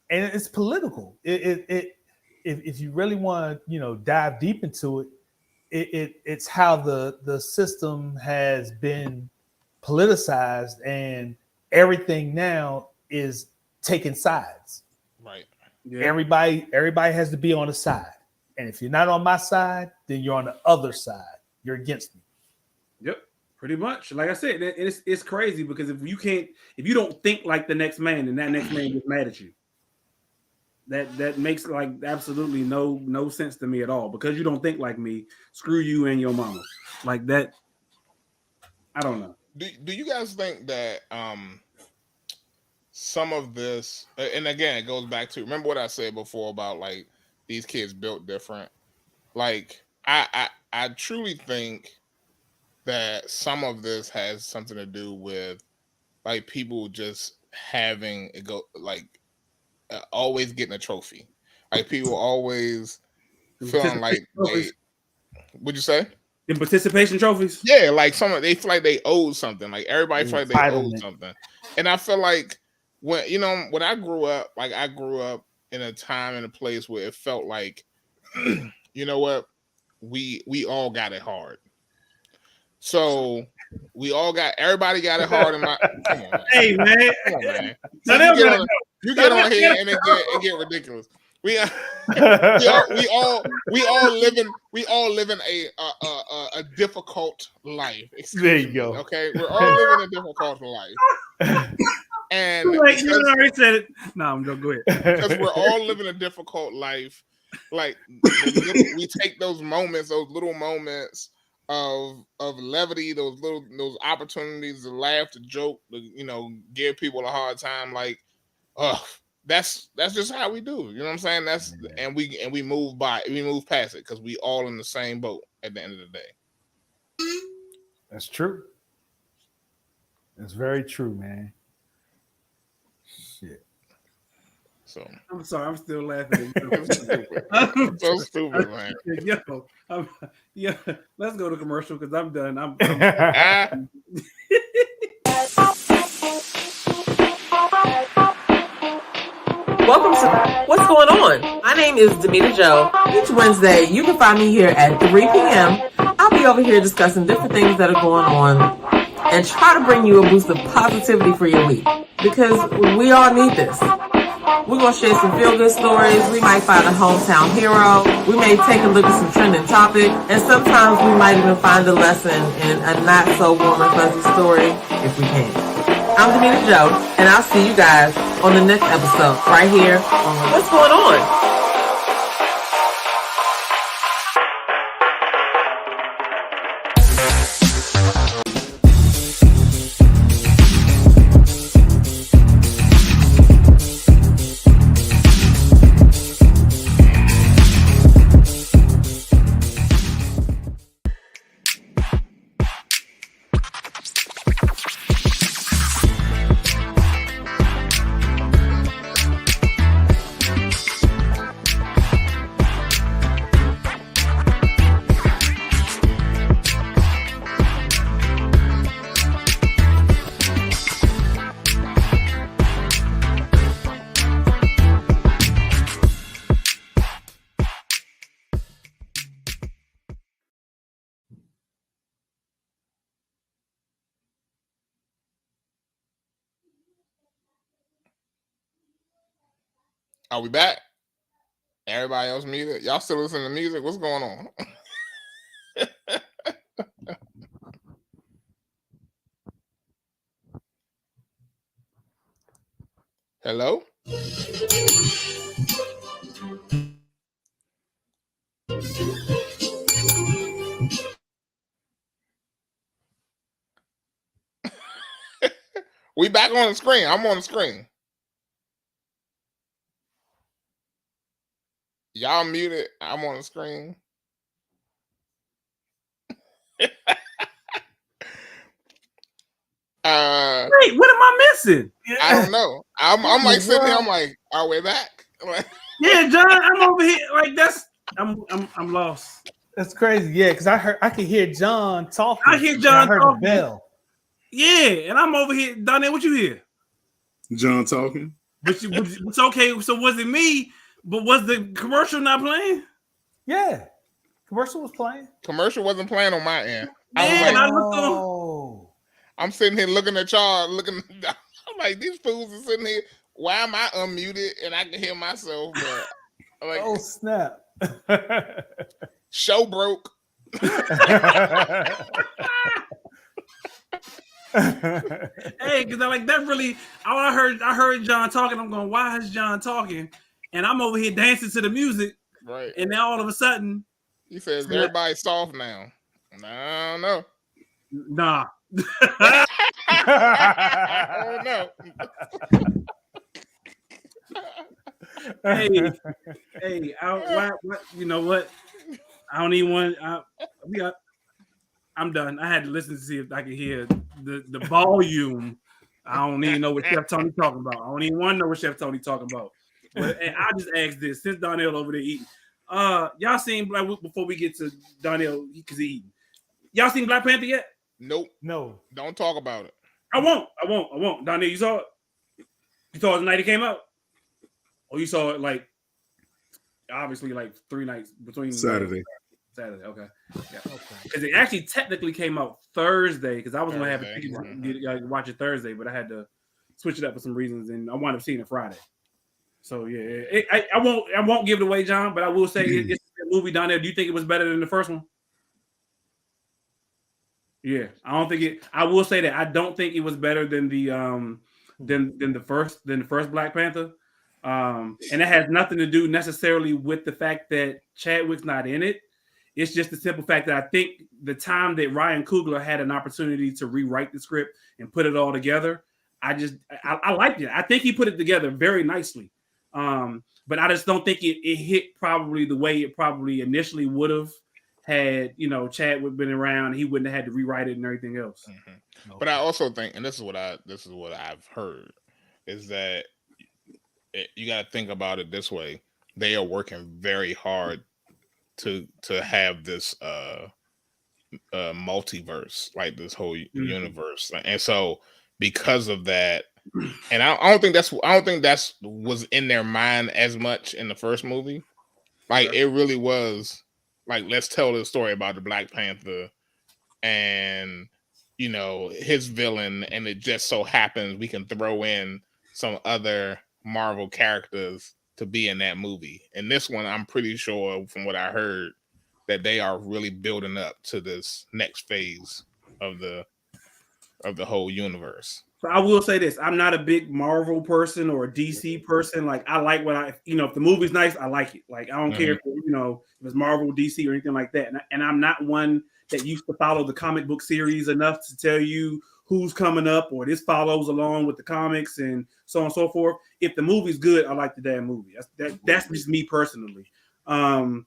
and it's political. If you really want to, dive deep into it, it's how the system has been politicized, and everything now is taking sides. Right. Yeah. Everybody has to be on a side, and if you're not on my side, then you're on the other side. You're against me. Yep. Pretty much. Like I said, it's crazy, because if you don't think like the next man, then that next man gets mad at you. That makes like absolutely no sense to me at all. Because you don't think like me, screw you and your mama. Like that. I don't know. Do you guys think that some of this, and again, it goes back to, remember what I said before about like these kids built different? Like I truly think that some of this has something to do with like people just having it go, like always getting a trophy. Like people always feeling like what'd you say? In participation trophies? Yeah, like they feel like they owe something. Like everybody feel like they owe something. And I feel like when I grew up, like I grew up in a time and a place where it felt like, you know what, we all got it hard. So everybody got it hard in my. Come on, man. Hey man, come on, man. So you get on here and it get ridiculous. We all living a difficult life. There you go. Okay, we're all living a difficult life. And like you already said it. No, I'm just go ahead. Because we're all living a difficult life. Like we take those little moments of levity, those opportunities to laugh, to joke, to give people a hard time. Like, that's just how we do. You know what I'm saying? And we move past it because we all in the same boat. at the end of the day. That's true. That's very true, man. Shit. So I'm sorry, I'm still laughing. so stupid, man. Yeah, let's go to commercial because I'm done. Welcome to What's Going On? My name is Demita Joe. Each Wednesday, you can find me here at 3 p.m. I'll be over here discussing different things that are going on and try to bring you a boost of positivity for your week because we all need this. We're going to share some feel-good stories. We might find a hometown hero. We may take a look at some trending topic. And sometimes we might even find a lesson in a not-so-warm and fuzzy story if we can. I'm Demita Joe, and I'll see you guys on the next episode right here on What's Going On? Are we back? Everybody else muted? Y'all still listening to music? What's going on? Hello? We back on the screen. I'm on the screen. Y'all muted. I'm on the screen. Wait, what am I missing? I don't know. I'm like sitting here. I'm like, are we back? Yeah, John, I'm over here. Like I'm lost. That's crazy. Yeah, because I could hear John talking. I hear John heard talking. the bell. Yeah, and I'm over here. Donnell, what you hear? John talking. But it's okay. So was it me? But was the commercial not playing? Yeah, commercial was playing. Commercial wasn't playing on my end. I'm sitting here looking at y'all, I'm like, these fools are sitting here. Why am I unmuted and I can hear myself? But I'm like, oh snap! Show broke. Hey, because I like that really. I heard John talking. I'm going, why is John talking? And I'm over here dancing to the music. Right. And then all of a sudden, he says, everybody's soft now. No. Nah. Oh no. Hey, you know what? I don't even want. I'm done. I had to listen to see if I could hear the volume. I don't even know what Chef Tony talking about. I don't even want to know what Chef Tony talking about. But I just ask this: since Donnell over there eating, y'all seen before we get to Donnell because he eating. Y'all seen Black Panther yet? Nope. No. Don't talk about it. I won't. Donnell, you saw it? You saw it the night it came out? Or you saw it like obviously like 3 nights between Saturday. Saturday, okay. Yeah. Okay. Because it actually technically came out Thursday because I was gonna have it watch it Thursday, but I had to switch it up for some reasons, and I wound up seeing it Friday. So yeah, I won't give it away, John, but I will say it's a movie down there. Do you think it was better than the first one? Yeah, I don't think it. I will say that I don't think it was better than the than the first Black Panther, and it has nothing to do necessarily with the fact that Chadwick's not in it. It's just the simple fact that I think the time that Ryan Coogler had an opportunity to rewrite the script and put it all together, I liked it. I think he put it together very nicely. But I just don't think it hit probably the way it probably initially would have had Chadwick been around, he wouldn't have had to rewrite it and everything else. Mm-hmm. But I also think, and this is what I've heard, is that you got to think about it this way: they are working very hard to have this multiverse, like this whole universe, and so because of that, and I don't think that's was in their mind as much in the first movie. Like it really was like, let's tell the story about the Black Panther and his villain, and it just so happens we can throw in some other Marvel characters to be in that movie. And this one, I'm pretty sure from what I heard that they are really building up to this next phase of the whole universe. So I will say this: I'm not a big Marvel person or a DC person. Like I like what if the movie's nice, I like it. Like I don't care if if it's Marvel, DC, or anything like that. And I'm not one that used to follow the comic book series enough to tell you who's coming up or this follows along with the comics and so on and so forth. If the movie's good, I like the damn movie. That's just me personally. And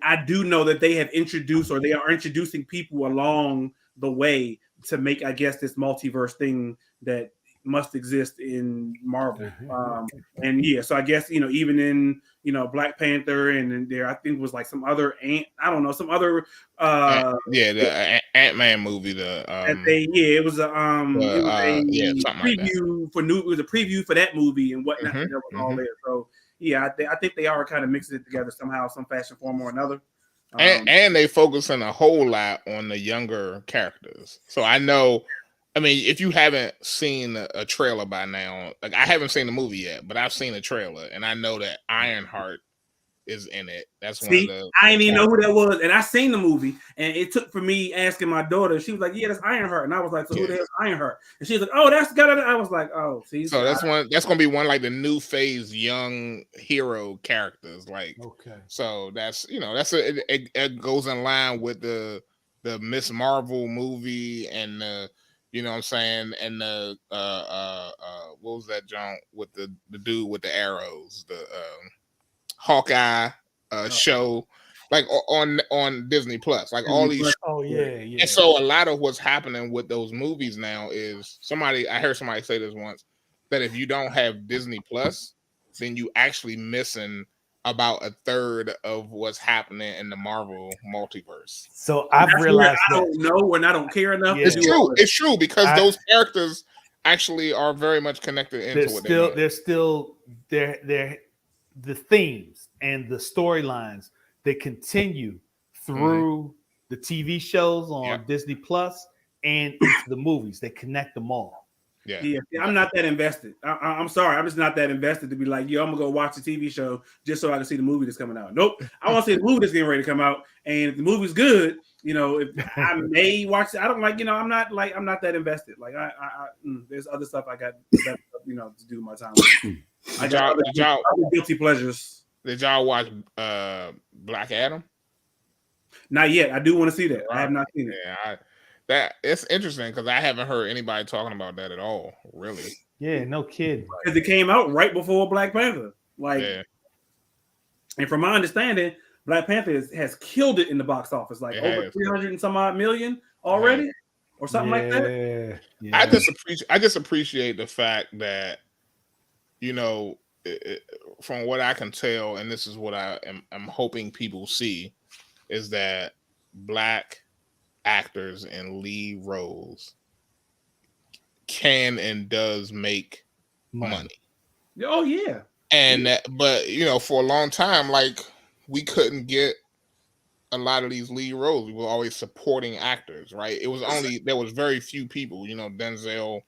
I do know that they have introduced, or they are introducing people along the way to make, I guess, this multiverse thing that must exist in Marvel. And yeah, so I guess, even in, Black Panther, and there, I think it was like some other the Ant-Man movie, it was a preview like it was a preview for that movie and whatnot. That was all there. So yeah, I think they are kind of mixing it together somehow, some fashion, form or another. And they focusing a whole lot on the younger characters. So I know, I mean, if you haven't seen a trailer by now, like I haven't seen the movie yet, but I've seen a trailer, and I know that Ironheart is in it. That's one of the. I didn't even know who that was, and I seen the movie, and it took for me asking my daughter. She was like, "Yeah, that's Ironheart," and I was like, "So who the hell is Ironheart?" And she was like, "Oh, that's the guy." I was like, "Oh, see." So that's one. That's gonna be one like the new phase young hero characters. Like, so that's it goes in line with the Miss Marvel movie and the. You know what I'm saying? And the what was that junk with the dude with the arrows, the Hawkeye show, like on Disney Plus, like all these. Oh yeah. And so a lot of what's happening with those movies now is I heard somebody say this once, that if you don't have Disney Plus, then you actually missing about a third of what's happening in the Marvel multiverse. So I've realized I don't know, and I don't care enough. It's true. It's true because those characters actually are very much connected into what they're still the themes and the storylines that continue through the TV shows on Disney Plus and into the movies. They connect them all. Yeah. I'm not that invested. I'm sorry. I'm just not that invested to be like, I'm gonna go watch the TV show just so I can see the movie that's coming out. Nope. I want to see the movie that's getting ready to come out. And if the movie's good, if I may watch it. I don't like, I'm not that invested. Like there's other stuff I got to do my time with. I got other guilty pleasures. Did y'all watch Black Adam? Not yet. I do want to see that. I have not seen it. Yeah, that it's interesting because I haven't heard anybody talking about that at all. Really? Yeah, no kid. Because it came out right before Black Panther. And from my understanding, Black Panther has killed it in the box office, like over 300 and some odd million already, or something like that. Yeah. I just appreciate the fact that from what I can tell, and this is what I'm hoping people see, is that Black actors in lead roles can and does make money. Oh yeah. And but for a long time, like we couldn't get a lot of these lead roles. We were always supporting actors, right? There was very few people, Denzel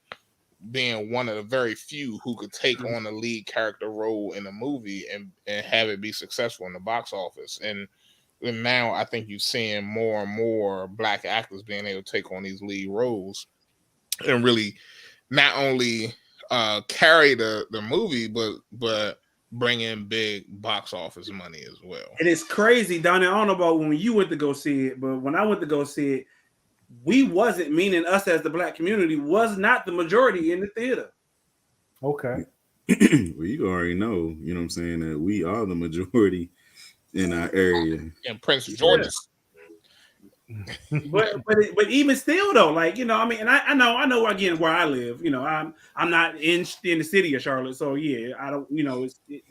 being one of the very few who could take on a lead character role in a movie and have it be successful in the box office. And now I think you're seeing more and more Black actors being able to take on these lead roles and really not only carry the movie, but bring in big box office money as well. And it's crazy, Donnie. I don't know about when you went to go see it, but when I went to go see it, we wasn't, meaning us as the Black community, was not the majority in the theater. Okay. Well, you already know, what I'm saying, that we are the majority in our area. In Prince George's. but even still though, like I mean, and I know again where I live. I'm not in the city of Charlotte, so yeah, I don't.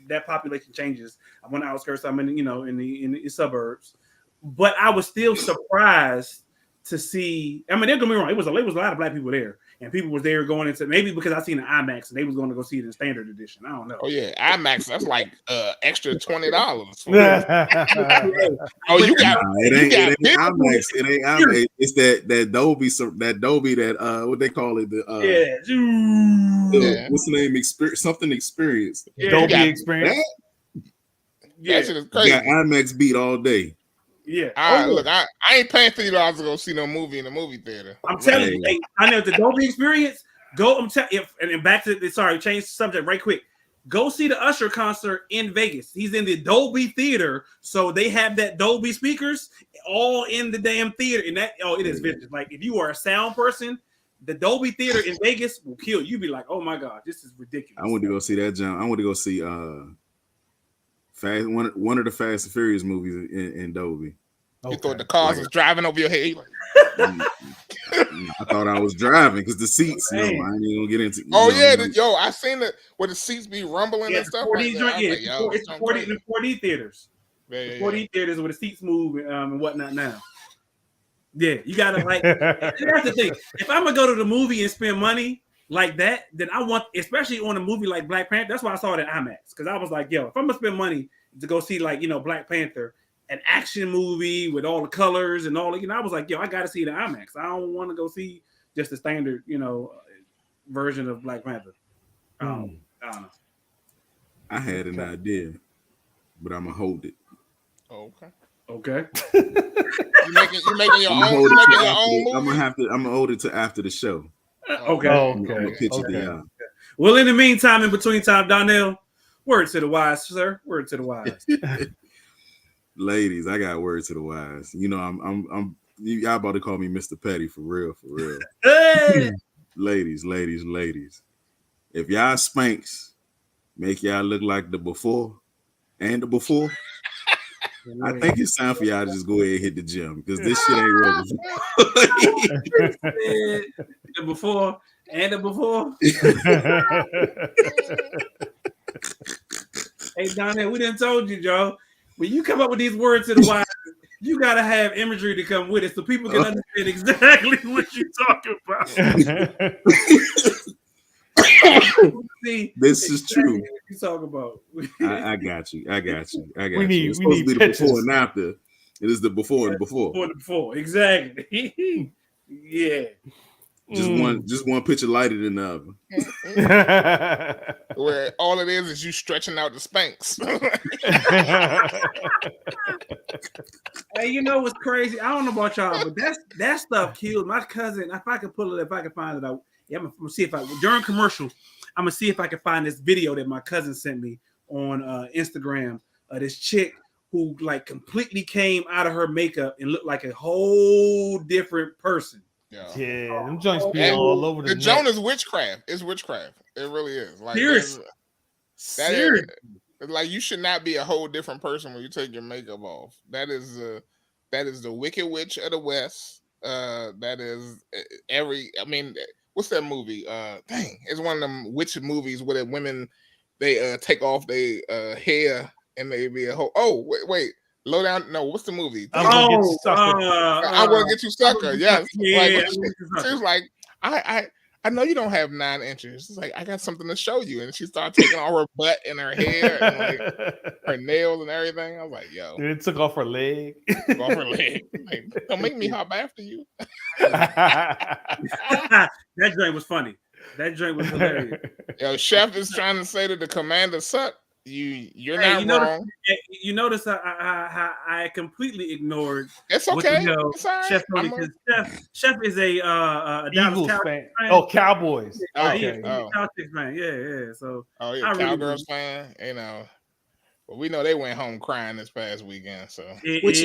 That population changes. I'm on the outskirts. I'm in in the suburbs, but I was still surprised to see. I mean, don't get me wrong. It was a lot of black people there, and people was there going into maybe because I seen the IMAX and they was going to go see it in standard edition. I don't know. Oh yeah, IMAX. That's like extra $20. Oh, you got it ain't IMAX. It ain't IMAX. It's that Dolby. That Dolby. That what they call it. What's the name? Something experience. Yeah. Dolby experience. That shit is crazy. Got IMAX beat all day. Yeah. Look, I ain't paying $50 to go see no movie in the movie theater. I'm telling you, hey, I know the Dolby experience. Go. And back to change the subject right quick. Go see the Usher concert in Vegas. He's in the Dolby theater, so they have that Dolby speakers all in the damn theater. And it is vintage. Like if you are a sound person, the Dolby theater in Vegas will kill you. You'd be like, oh my god, this is ridiculous. I went to go see that, John. I went to go see one of the Fast and Furious movies in Dolby. You thought the cars was driving over your head? I thought I was driving because the seats. No, I ain't even gonna get into. I seen it where the seats be rumbling and stuff. It's 4D theaters. The 4D theaters where the seats move and whatnot. Now, yeah, you gotta like. That's the thing. If I'm gonna go to the movie and spend money like that, then I want, especially on a movie like Black Panther. That's why I saw it at IMAX because I was like, yo, if I'm gonna spend money to go see like Black Panther, an action movie with all the colors and all, I was like, yo, I gotta see the IMAX. I don't want to go see just the standard, version of Black Panther. I don't know. I had an idea, but I'm gonna hold it. Okay. You making your own movie? I'm gonna hold it to after the show. Okay. I'm gonna pitch it to y'all. Well, in the meantime, in between time, Donnell, word to the wise, sir. Word to the wise. Ladies, I got word to the wise. I'm y'all about to call me Mr. Petty for real. Hey! Ladies. If y'all spanks make y'all look like the before and the before, I think it's time for y'all to just go ahead and hit the gym because this shit ain't working. The before and the before. Hey, Donnell, we done told you, Joe. When you come up with these words to the wise, you gotta have imagery to come with it so people can understand exactly what you're talking about. See, this is true. What you talk about? I got you. We need pictures. Before and after. It is the before and before. Before, exactly. Yeah. Just one picture lighter than the other. Where all it is you stretching out the spanks. Hey, you know what's crazy? I don't know about y'all, but that stuff killed my cousin. If I can find it out. Yeah, I'm gonna see if during commercial, I'm gonna see if I can find this video that my cousin sent me on Instagram. This chick who like completely came out of her makeup and looked like a whole different person. Yeah, them joints be all over the net. Joan is witchcraft. It's witchcraft. It really is. Like seriously. Like you should not be a whole different person when you take your makeup off. That is the Wicked Witch of the West. That is what's that movie? It's one of them witch movies where the women they take off their hair and they be a whole. Oh wait. Low down. No, what's the movie? I'm gonna get you sucker. Yes. Yeah. She was like, I know you don't have 9 inches. It's like I got something to show you, and she started taking all her butt and her hair and like her nails and everything. I was like, yo. It took off her leg. Like, don't make me hop after you. That joint was funny. That joint was hilarious. Yo, Chef is trying to say that the commander sucked. You're not wrong. You notice I completely ignored. It's okay. Chef Chef is a Eagles fan. Oh, Cowboys. Okay. Celtics fan. Yeah. So Cowgirls fan. But we know they went home crying this past weekend. So which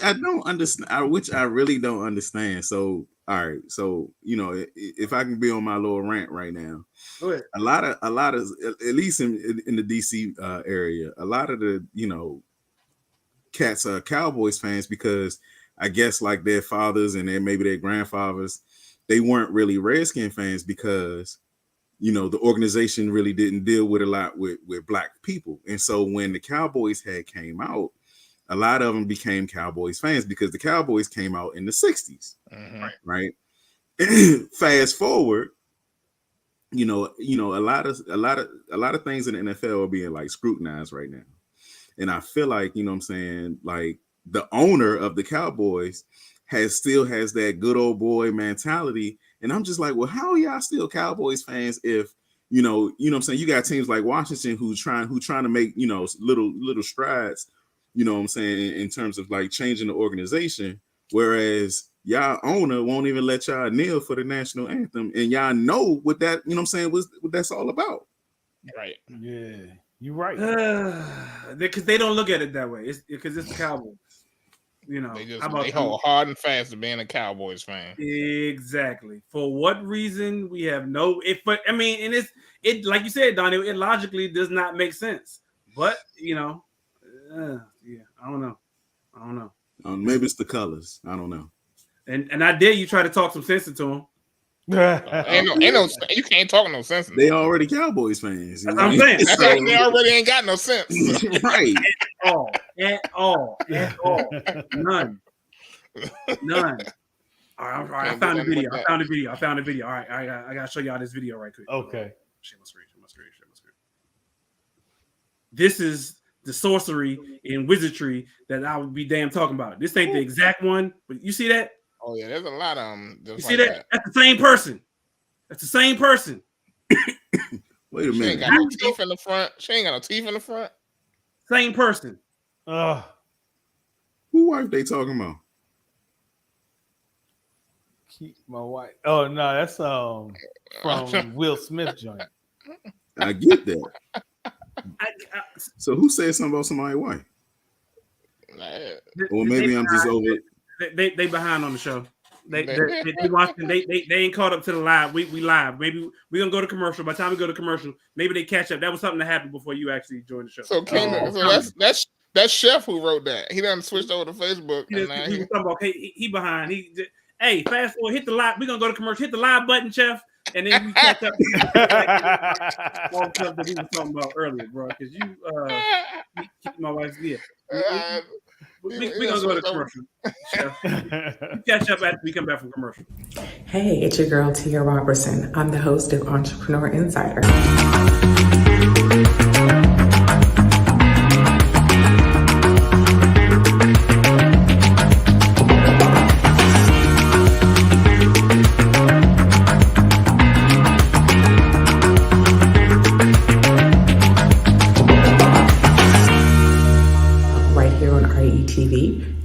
I don't understand. Which I really don't understand. So all right. So if I can be on my little rant right now. A lot of at least in the DC area, a lot of the cats are Cowboys fans because I guess like their fathers and then maybe their grandfathers, they weren't really Redskin fans because, you know, the organization really didn't deal with a lot with black people. And so when the Cowboys had came out, a lot of them became Cowboys fans because the Cowboys came out in the 60s, right? Fast forward, you know, a lot of things in the NFL are being like scrutinized right now. And I feel like, you know what I'm saying, like the owner of the Cowboys still has that good old boy mentality. And I'm just like, well, how are y'all still Cowboys fans if, you know what I'm saying, you got teams like Washington who trying to make, you know, little strides, you know what I'm saying, in terms of like changing the organization, whereas y'all owner won't even let y'all kneel for the national anthem, and y'all know what that, you know what I'm saying, what that's all about. Right. Yeah, you're right. Because they don't look at it that way. It's because it's the Cowboys. You know, they hold hard and fast to being a Cowboys fan. Exactly. For what reason, we have no. But I mean, and it like you said, Donnie, it logically does not make sense. But you know, yeah, I don't know. Maybe it's the colors. I don't know. And I dare you try to talk some sense into them. Ain't no, you can't talk no sense. They already Cowboys fans. That's what I'm saying. So, they already ain't got no sense. Right. At all. None. All right. I found a video. All right. I gotta show y'all this video right quick. Okay. Share my screen. This is the sorcery and wizardry that I would be damn talking about. This ain't the exact one, but you see that? Oh yeah, there's a lot of them. You see that? That's the same person. Wait a minute. She ain't got no teeth in the front. Same person. Who wife they talking about? Keep my wife. Oh no, that's from Will Smith joint. I get that. So who said something about somebody's wife? Or maybe I'm just over. They behind on the show. They watching. They ain't caught up to the live. We live. Maybe we're gonna go to commercial. By the time we go to commercial, maybe they catch up. That was something that happened before you actually joined the show. So that's Chef who wrote that. He done switched over to Facebook. He was talking about he behind. Hey, fast forward, hit the live. We're gonna go to commercial. Hit the live button, Chef, and then we catch up. All stuff that he was talking about earlier, bro. Because you my wife's gift. We're gonna go to commercial. Catch up after we come back from commercial. Hey, it's your girl Tia Robertson. I'm the host of Entrepreneur Insider.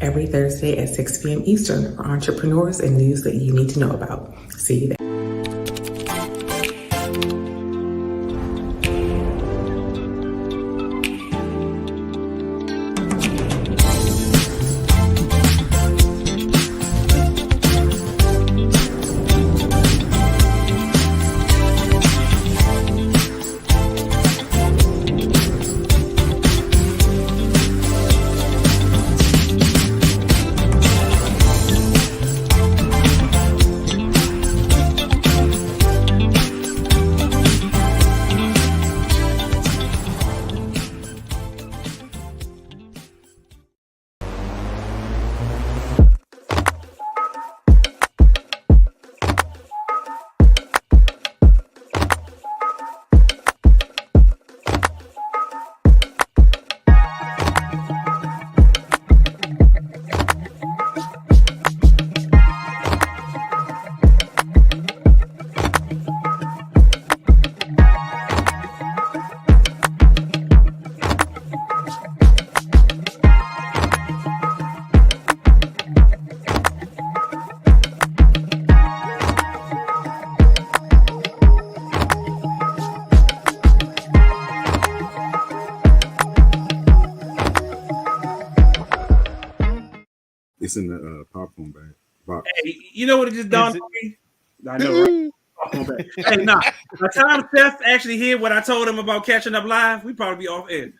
Every Thursday at 6 p.m. Eastern for entrepreneurs and news that you need to know about. See you there. It's in the popcorn bag. Box. Hey, you know what it just dawned on me? I know, right? Popcorn bag. Hey, nah. By the time Steph actually hear what I told him about catching up live, we probably be off air.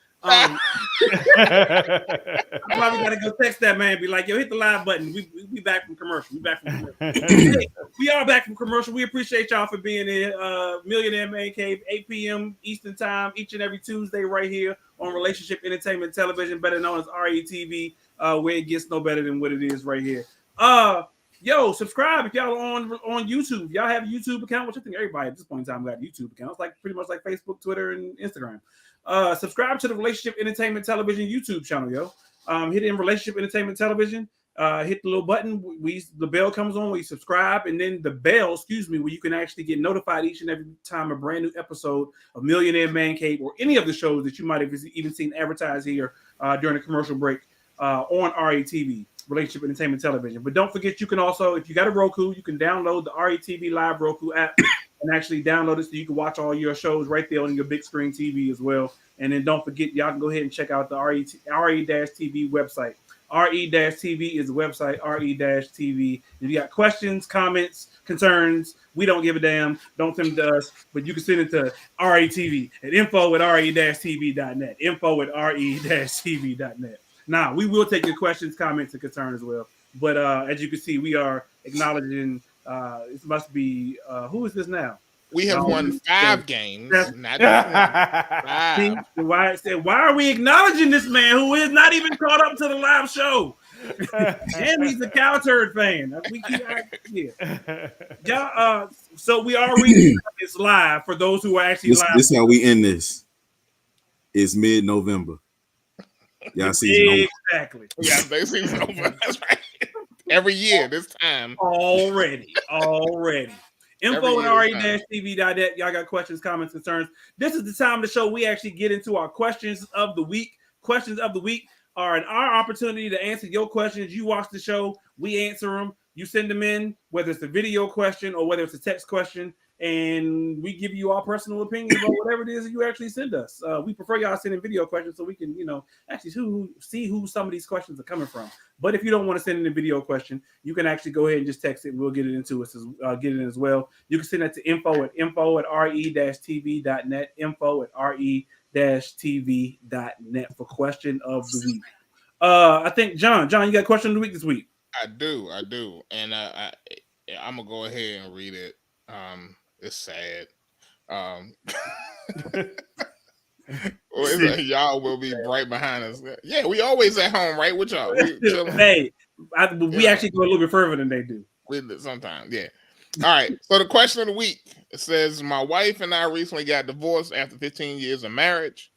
I probably gotta go text that man. Be like, yo, hit the live button. We back from commercial. Hey, we are back from commercial. We appreciate y'all for being here. Millionaire Man Cave, 8 p.m. Eastern Time, each and every Tuesday, right here on Relationship Entertainment Television, better known as RETV, where it gets no better than what it is right here. Yo, subscribe if y'all are on YouTube. Y'all have a YouTube account, which I think everybody at this point in time got a YouTube account. It's like pretty much like Facebook, Twitter, and Instagram. Subscribe to the Relationship Entertainment Television YouTube channel, yo. Hit in Relationship Entertainment Television. Hit the little button. The bell comes on. We subscribe, and then the bell, where you can actually get notified each and every time a brand new episode of Millionaire Man Cave or any of the shows that you might have even seen advertised here during the commercial break on RETV, Relationship Entertainment Television. But don't forget, you can also, if you got a Roku, you can download the RETV Live Roku app and actually download it so you can watch all your shows right there on your big screen TV as well. And then don't forget, y'all can go ahead and check out the RE-TV website. RE-TV is the website, RE-TV. If you got questions, comments, concerns, we don't give a damn. Don't send them to us, but you can send it to RETV at info@re-tv.net. Info@re-tv.net. Now, we will take your questions, comments, and concerns as well. But as you can see, we are acknowledging, it must be, who is this now? We have won 5 games. Not just 1. 5. Why are we acknowledging this man who is not even caught up to the live show? And he's a cow turd fan. Yeah. So we are reading this live for those who are actually live. This is how we end this. It's mid-November. Y'all season exactly. Yeah, they season over. That's right. Every year this time. Already. Info@re-tv.net. Y'all got questions, comments, concerns. This is the time of the show we actually get into our questions of the week. Questions of the week are our opportunity to answer your questions. You watch the show, we answer them. You send them in, whether it's a video question or whether it's a text question, and we give you our personal opinions about whatever it is that you actually send us. We prefer y'all sending video questions so we can, actually see who some of these questions are coming from. But if you don't want to send in a video question, you can actually go ahead and just text it, and we'll get it into us, get it in as well. You can send that to info@re-tv.net, info@re-tv.net for question of the week. I think John, you got a question of the week this week? I do, and I'm gonna go ahead and read it. It's sad. Y'all will be right behind us. Yeah, we always at home, right? With y'all. We actually go a little bit further than they do. Sometimes, yeah. All right. So the question of the week, it says, my wife and I recently got divorced after 15 years of marriage.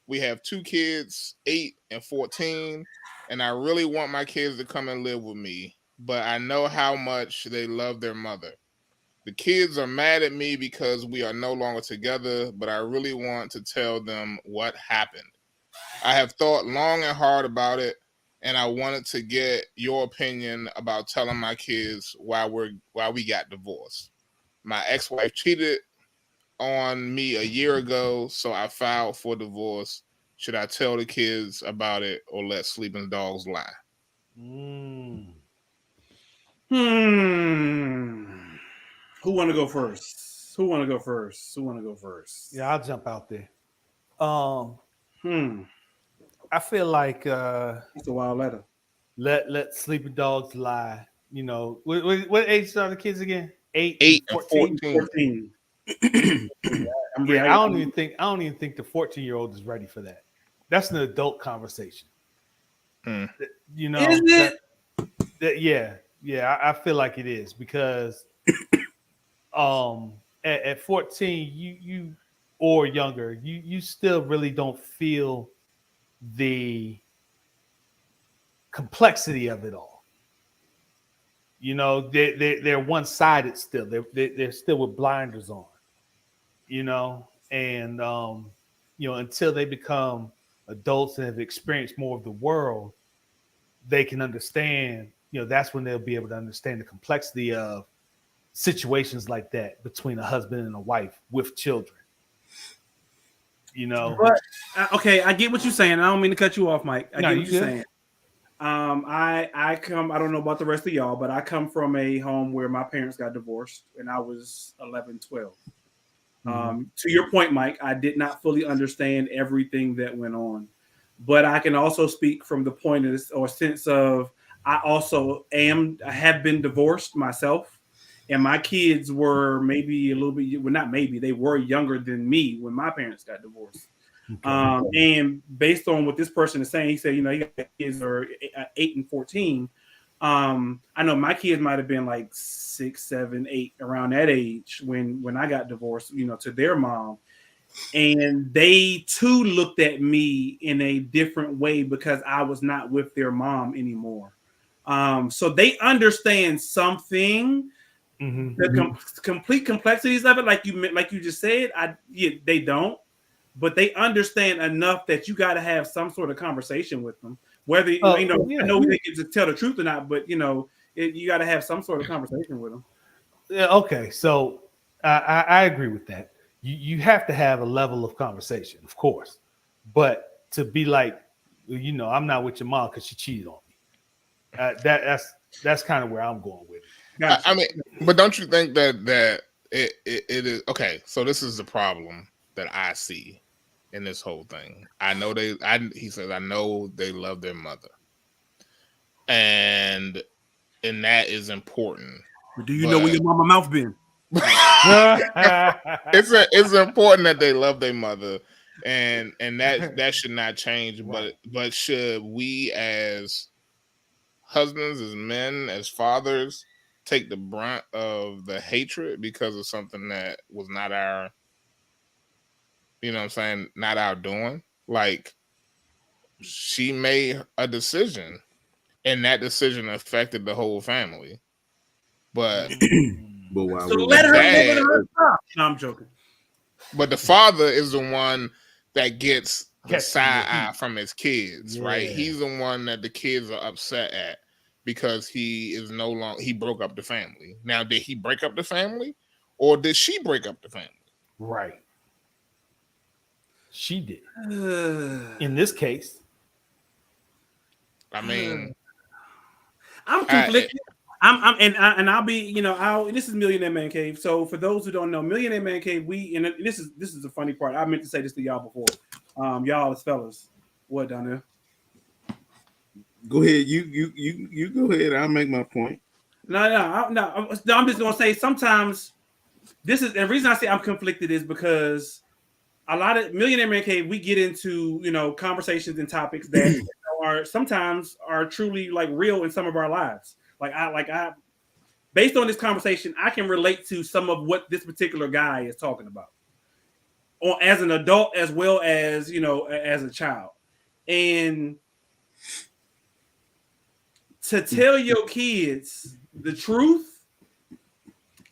We have 2 kids, 8 and 14, and I really want my kids to come and live with me, but I know how much they love their mother. The kids are mad at me because we are no longer together, but I really want to tell them what happened. I have thought long and hard about it, and I wanted to get your opinion about telling my kids why we got divorced. My ex-wife cheated on me a year ago, so I filed for divorce. Should I tell the kids about it or let sleeping dogs lie? Who want to go first? Yeah, I'll jump out there. I feel like it's a wild letter. Let sleeping dogs lie. What age are the kids again? 8 and 14. I don't even think the 14-year-old is ready for that. That's an adult conversation. Is it? Yeah, I feel like it is because at 14 you or younger, you still really don't feel the complexity of it all. They're one-sided still. They're still with blinders on. And until they become adults and have experienced more of the world, they can understand. That's when they'll be able to understand the complexity of situations like that between a husband and a wife with children. But okay, I get what you're saying. I don't mean to cut you off, Mike. I get what you're saying. I don't know about the rest of y'all, but I come from a home where my parents got divorced and I was 11, 12. To your point, Mike, I did not fully understand everything that went on. but I can also speak from the point of this or sense of I have been divorced myself, and my kids were maybe a little bit, well, not maybe, they were younger than me when my parents got divorced. Okay. And based on what this person is saying, he said, he got kids are 8 and 14. I know my kids might have been like 6, 7, 8 around that age when I got divorced, to their mom. And they too looked at me in a different way because I was not with their mom anymore. So they understand something, the complete complexities of it, like you just said. They don't. But they understand enough that you got to have some sort of conversation with them. Whether I know they can just tell the truth or not, but you got to have some sort of conversation with them. Yeah. Okay. So I agree with that. You have to have a level of conversation, of course, but to be like, I'm not with your mom because she cheated on me. That's kind of where I'm going with it. Gotcha. I mean, but don't you think that it is okay? So this is the problem that I see in this whole thing. He says, I know they love their mother, and that is important. But do you know where your mama mouth been? It's important that they love their mother, and that should not change. But should we as husbands, as men, as fathers, take the brunt of the hatred because of something that was not our, not our doing? Like, she made a decision, and that decision affected the whole family. But let her stop. No, I'm joking. But the father is the one that gets the side eye from his kids, right? He's the one that the kids are upset at because he broke up the family. Now, did he break up the family, or did she break up the family? Right. She did. In this case. I mean, I'm conflicted. I'll be, this is Millionaire Man Cave. So for those who don't know, Millionaire Man Cave, this is the funny part. I meant to say this to y'all before. Y'all as fellas, what down there? Go ahead. You go ahead. I'll make my point. No. I'm just gonna say sometimes this is the reason I say I'm conflicted is because a lot of Millionaire Man Cave, we get into conversations and topics that are sometimes truly like real in some of our lives. I based on this conversation, I can relate to some of what this particular guy is talking about, or as an adult as well as as a child. And to tell your kids the truth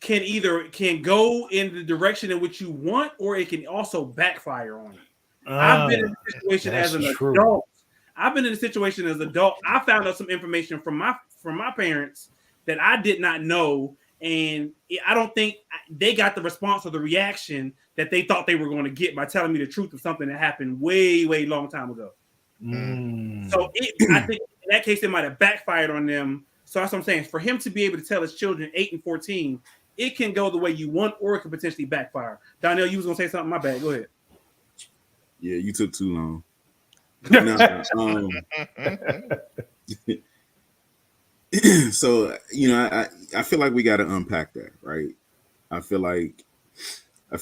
can go in the direction in which you want, or it can also backfire on you. I've been in a situation as an adult. I've been in a situation as an adult. I found out some information from my parents that I did not know, and I don't think they got the response or the reaction that they thought they were going to get by telling me the truth of something that happened way, way long time ago. So I think in that case, it might have backfired on them. So that's what I'm saying. For him to be able to tell his children 8 and 14, it can go the way you want, or it could potentially backfire. Donnell, you was going to say something? My bad. Go ahead. Yeah, you took too long. So I feel like we got to unpack that, right? I feel like as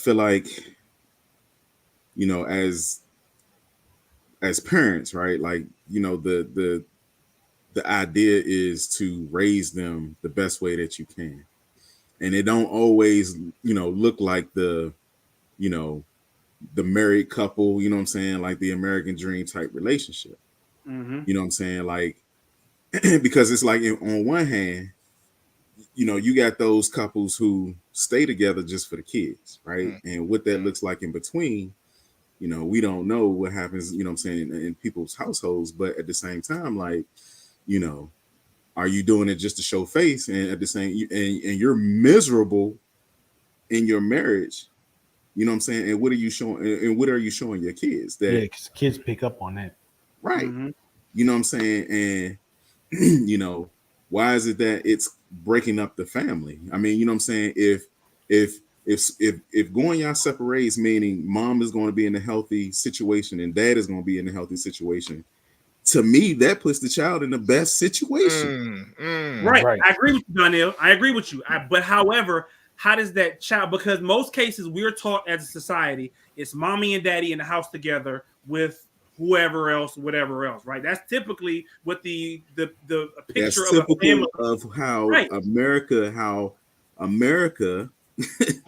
parents, right? Like the idea is to raise them the best way that you can, and it don't always look like the married couple, you know what I'm saying, like the American dream type relationship. You know what I'm saying, like. Because it's like on one hand, you got those couples who stay together just for the kids, right? And what that looks like in between, we don't know what happens, what I'm saying, in people's households. But at the same time, like, are you doing it just to show face? And at the same, and you're miserable in your marriage, you know what I'm saying? And what are you showing? And what are you showing your kids? That because kids pick up on that, right? You know what I'm saying? And why is it that it's breaking up the family? I mean, you know what I'm saying? If if going y'all separates, meaning mom is going to be in a healthy situation and dad is going to be in a healthy situation, to me that puts the child in the best situation. Right. I agree with you, Donnell. I agree with you. But however, how does that child? Because most cases we're taught as a society, it's mommy and daddy in the house together with whoever else, whatever else, right? That's typically what the picture That's of a family of how right. America, you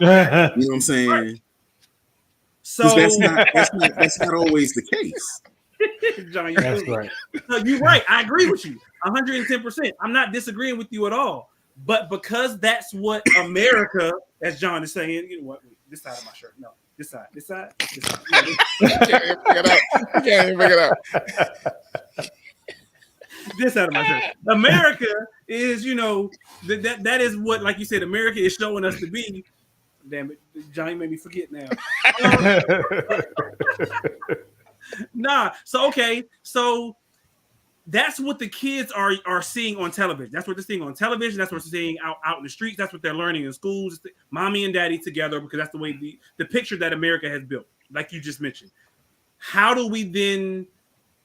know what I'm saying? Right. So that's not always the case. John, that's right. No, you're right. I agree with you 110%. I'm not disagreeing with you at all. But because that's what America, as John is saying, you know what? This side of my shirt. No, this side. You can't even pick it up. This side of my shirt. America is, you know, that is what, like you said, America is showing us to be. Damn it, John, you made me forget now. Nah. So okay. So that's what the kids are seeing on television. That's what they're seeing on television. That's what they're seeing out in the streets. That's what they're learning in schools. Mommy and daddy together, because that's the way the picture that America has built, like you just mentioned. How do we then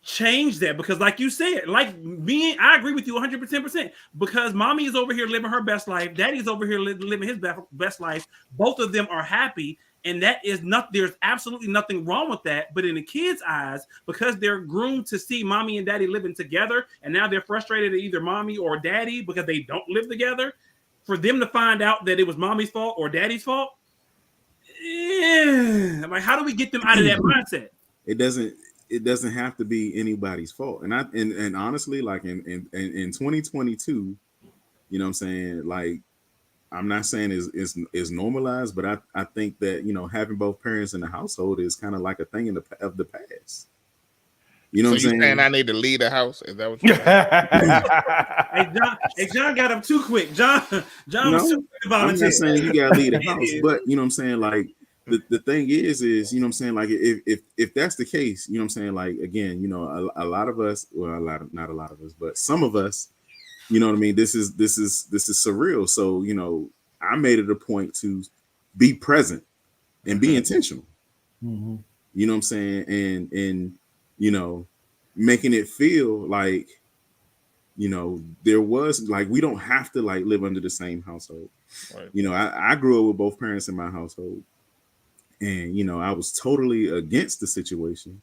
change that? Because like you said, like me, I agree with you 100%. Because mommy is over here living her best life. Daddy's over here living his best life. Both of them are happy. And that is not, there's absolutely nothing wrong with that. But in the kids' eyes, because they're groomed to see mommy and daddy living together, and now they're frustrated at either mommy or daddy because they don't live together, for them to find out that it was mommy's fault or daddy's fault, like, how do we get them out of that mindset? It doesn't have to be anybody's fault. And honestly, like in 2022, you know what I'm saying? Like, I'm not saying is normalized, but I think that, you know, having both parents in the household is kind of like a thing of the past. You know what I'm saying? I need to leave the house? Is that what you're saying? Hey, John got up too quick. John was too quick to volunteer. I'm not saying you gotta leave the house, but you know what I'm saying? Like the thing is, you know what I'm saying? Like if that's the case, you know what I'm saying? Like, again, you know, a lot of us, well, not a lot of us, but some of us, you know what I mean? This is surreal. So, you know, I made it a point to be present and be intentional. Mm-hmm. You know what I'm saying? And you know, making it feel like, you know, there was like, we don't have to like live under the same household. Right. You know, I grew up with both parents in my household, and, you know, I was totally against the situation,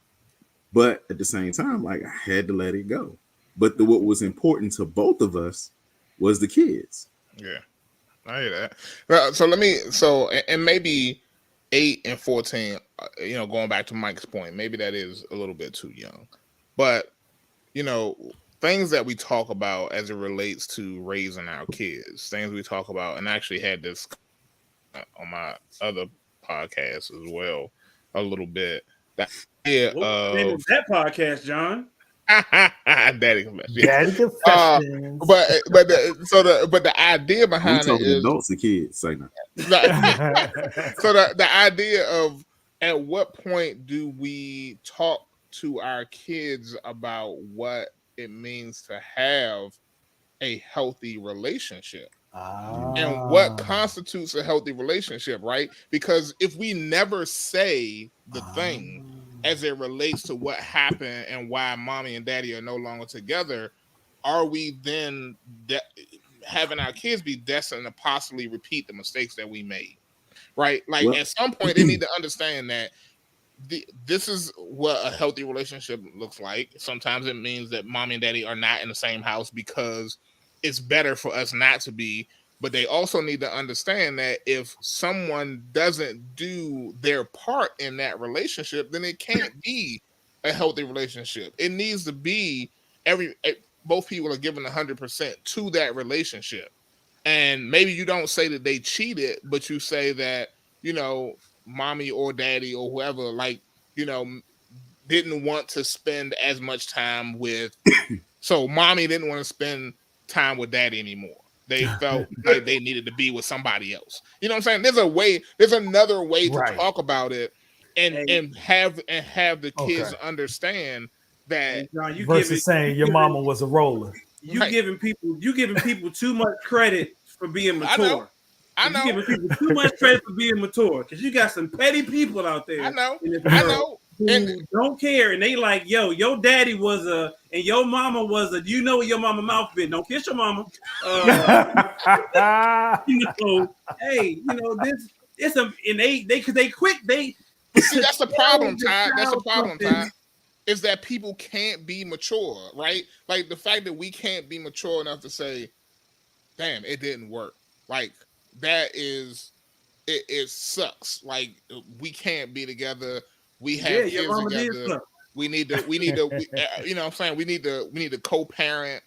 but at the same time, like, I had to let it go. But what was important to both of us was the kids. Yeah, I hear that. So and maybe 8 and 14, you know, going back to Mike's point, maybe that is a little bit too young. But, you know, things that we talk about as it relates to raising our kids, things we talk about, and I actually had this on my other podcast as well a little bit. The idea of that podcast, John. Daddy confessions. But the idea behind it is adults and kids. Say no. So the idea of, at what point do we talk to our kids about what it means to have a healthy relationship? And what constitutes a healthy relationship, right? Because if we never say the thing as it relates to what happened and why mommy and daddy are no longer together, are we then having our kids be destined to possibly repeat the mistakes that we made, right? Like, at some point, they need to understand that this is what a healthy relationship looks like. Sometimes it means that mommy and daddy are not in the same house because it's better for us not to be. But they also need to understand that if someone doesn't do their part in that relationship, then it can't be a healthy relationship. It needs to be both people are giving 100% to that relationship. And maybe you don't say that they cheated, but you say that, you know, mommy or daddy or whoever, like, you know, didn't want to spend as much time with. So mommy didn't want to spend time with daddy anymore. They felt like they needed to be with somebody else. You know what I'm saying? There's another way to talk about it and have the kids understand that. Versus saying your mama was a roller. You giving people too much credit for being mature. I know. You're giving people too much credit for being mature because you got some petty people out there. I know. In this I world know. who And don't care, and they like, yo, your daddy was and your mama was a. You know what your mama mouth been? Don't kiss your mama. You know, hey, you know this. It's a and they quick they. see, that's the problem, Todd. That's the problem, something. Todd. Is that people can't be mature, right? Like the fact that we can't be mature enough to say, "Damn, it didn't work." Like that is it sucks. Like we can't be together. We have your kids mama did together. suck. We need to, you know what I'm saying? We need to co-parent,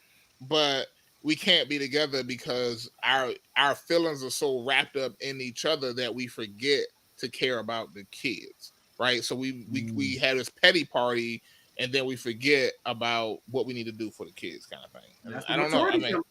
but we can't be together because our feelings are so wrapped up in each other that we forget to care about the kids, right? So we have this petty party and then we forget about what we need to do for the kids, kind of thing. And I don't know. I mean,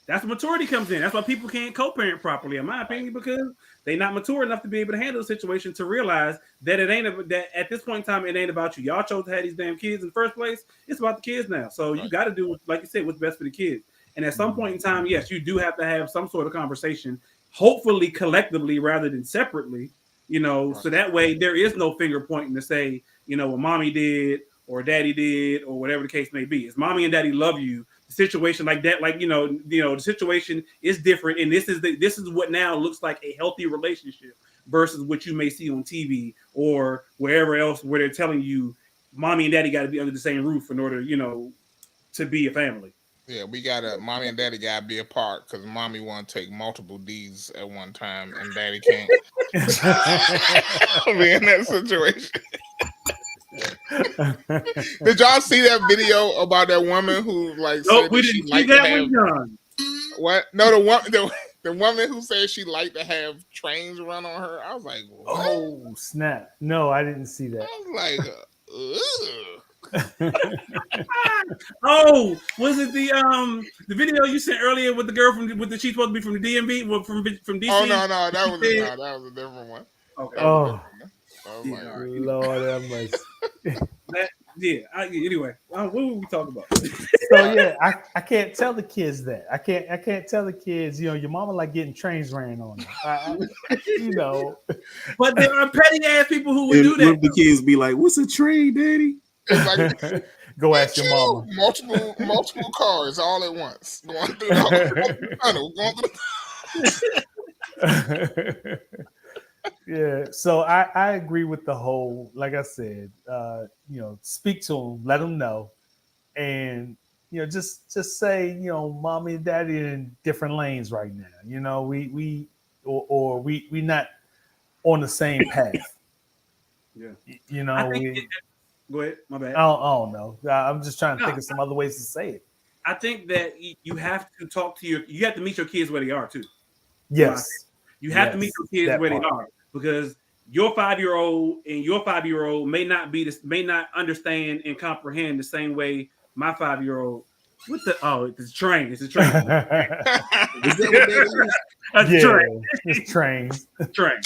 that's where maturity comes in. That's why people can't co-parent properly, in my opinion, because they're not mature enough to be able to handle the situation to realize that it ain't that at this point in time it ain't about you. Y'all chose to have these damn kids in the first place. It's about the kids now. So you got to do, like you said, what's best for the kids. And at some point in time, yes, you do have to have some sort of conversation, hopefully collectively rather than separately. You know, so that way there is no finger pointing to say, you know, what mommy did or daddy did or whatever the case may be. It's mommy and daddy love you. Situation like that, like you know, the situation is different, and this is what now looks like a healthy relationship versus what you may see on TV or wherever else where they're telling you mommy and daddy got to be under the same roof in order, you know, to be a family. Yeah, mommy and daddy gotta be apart because mommy want to take multiple D's at one time and daddy can't be in that situation. Did y'all see that video about that woman who like said we that she didn't see liked that to have one, John. what? No, the woman who said she liked to have trains run on her. I was like, what? Oh snap! No, I didn't see that. I was like, Oh, was it the video you sent earlier with the girl she's supposed to be from the DMV from DC? Oh no, that was a different one. Okay. Oh, like, Lord have mercy. Anyway, what were we talking about? So yeah, I can't tell the kids that. I can't tell the kids, you know, your mama like getting trains ran on her. You know. But there are petty ass people who would do that. The kids be like, "What's a train, daddy?" It's like, go ask your mama. Multiple cars all at once going through the tunnel. Yeah, so I agree with the whole, like I said, you know, speak to them, let them know, and you know, just say, you know, mommy and daddy are in different lanes right now. You know, we not on the same path. Yeah, you know, go ahead. My bad. I don't know. I'm just trying to think of some other ways to say it. I think that you have to talk to you have to meet your kids where they are too. Yes. You have to meet your kids where they are, because your 5-year-old and your 5-year-old may not understand and comprehend the same way my 5-year-old. It's a train. It's a train. It's trains. Train.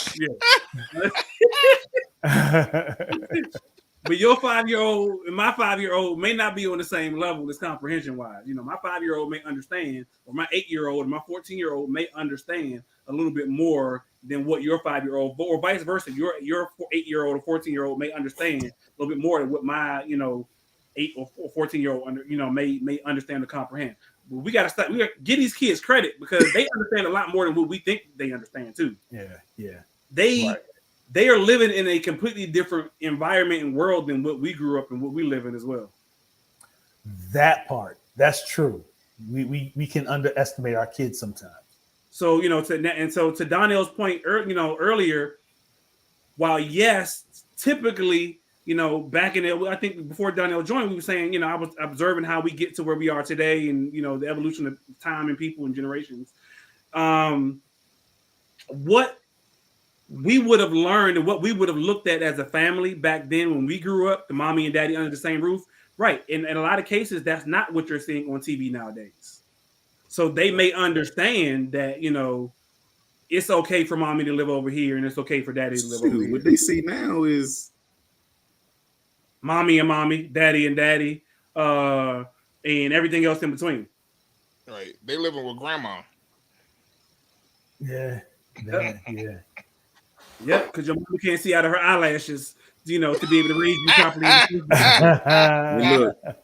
Yeah. But your 5-year-old and my 5-year-old may not be on the same level as comprehension wise. You know, my 5-year-old may understand, or my 8-year-old and my 14-year-old may understand a little bit more than what your 5-year-old, or vice versa. Your 8-year-old or 14-year-old may understand a little bit more than what my 8 or 14-year-old may understand or comprehend. But we got to stop. We got to give these kids credit because they understand a lot more than what we think they understand too. Yeah. They are living in a completely different environment and world than what we grew up and what we live in as well. That part, that's true. We can underestimate our kids sometimes. So, to Donnell's point, earlier, while yes, typically, back in I think before Donnell joined, we were saying, I was observing how we get to where we are today and, the evolution of time and people and generations. What we would have learned and what we would have looked at as a family back then when we grew up, the mommy and daddy under the same roof. Right. And in a lot of cases, that's not what you're seeing on TV nowadays. So they may understand that, it's okay for mommy to live over here and it's okay for daddy to live over here. What they see now is mommy and mommy, daddy and daddy, and everything else in between. Right. They living with grandma. Yeah. Yeah. Yep, because your mom can't see out of her eyelashes, to be able to raise you properly.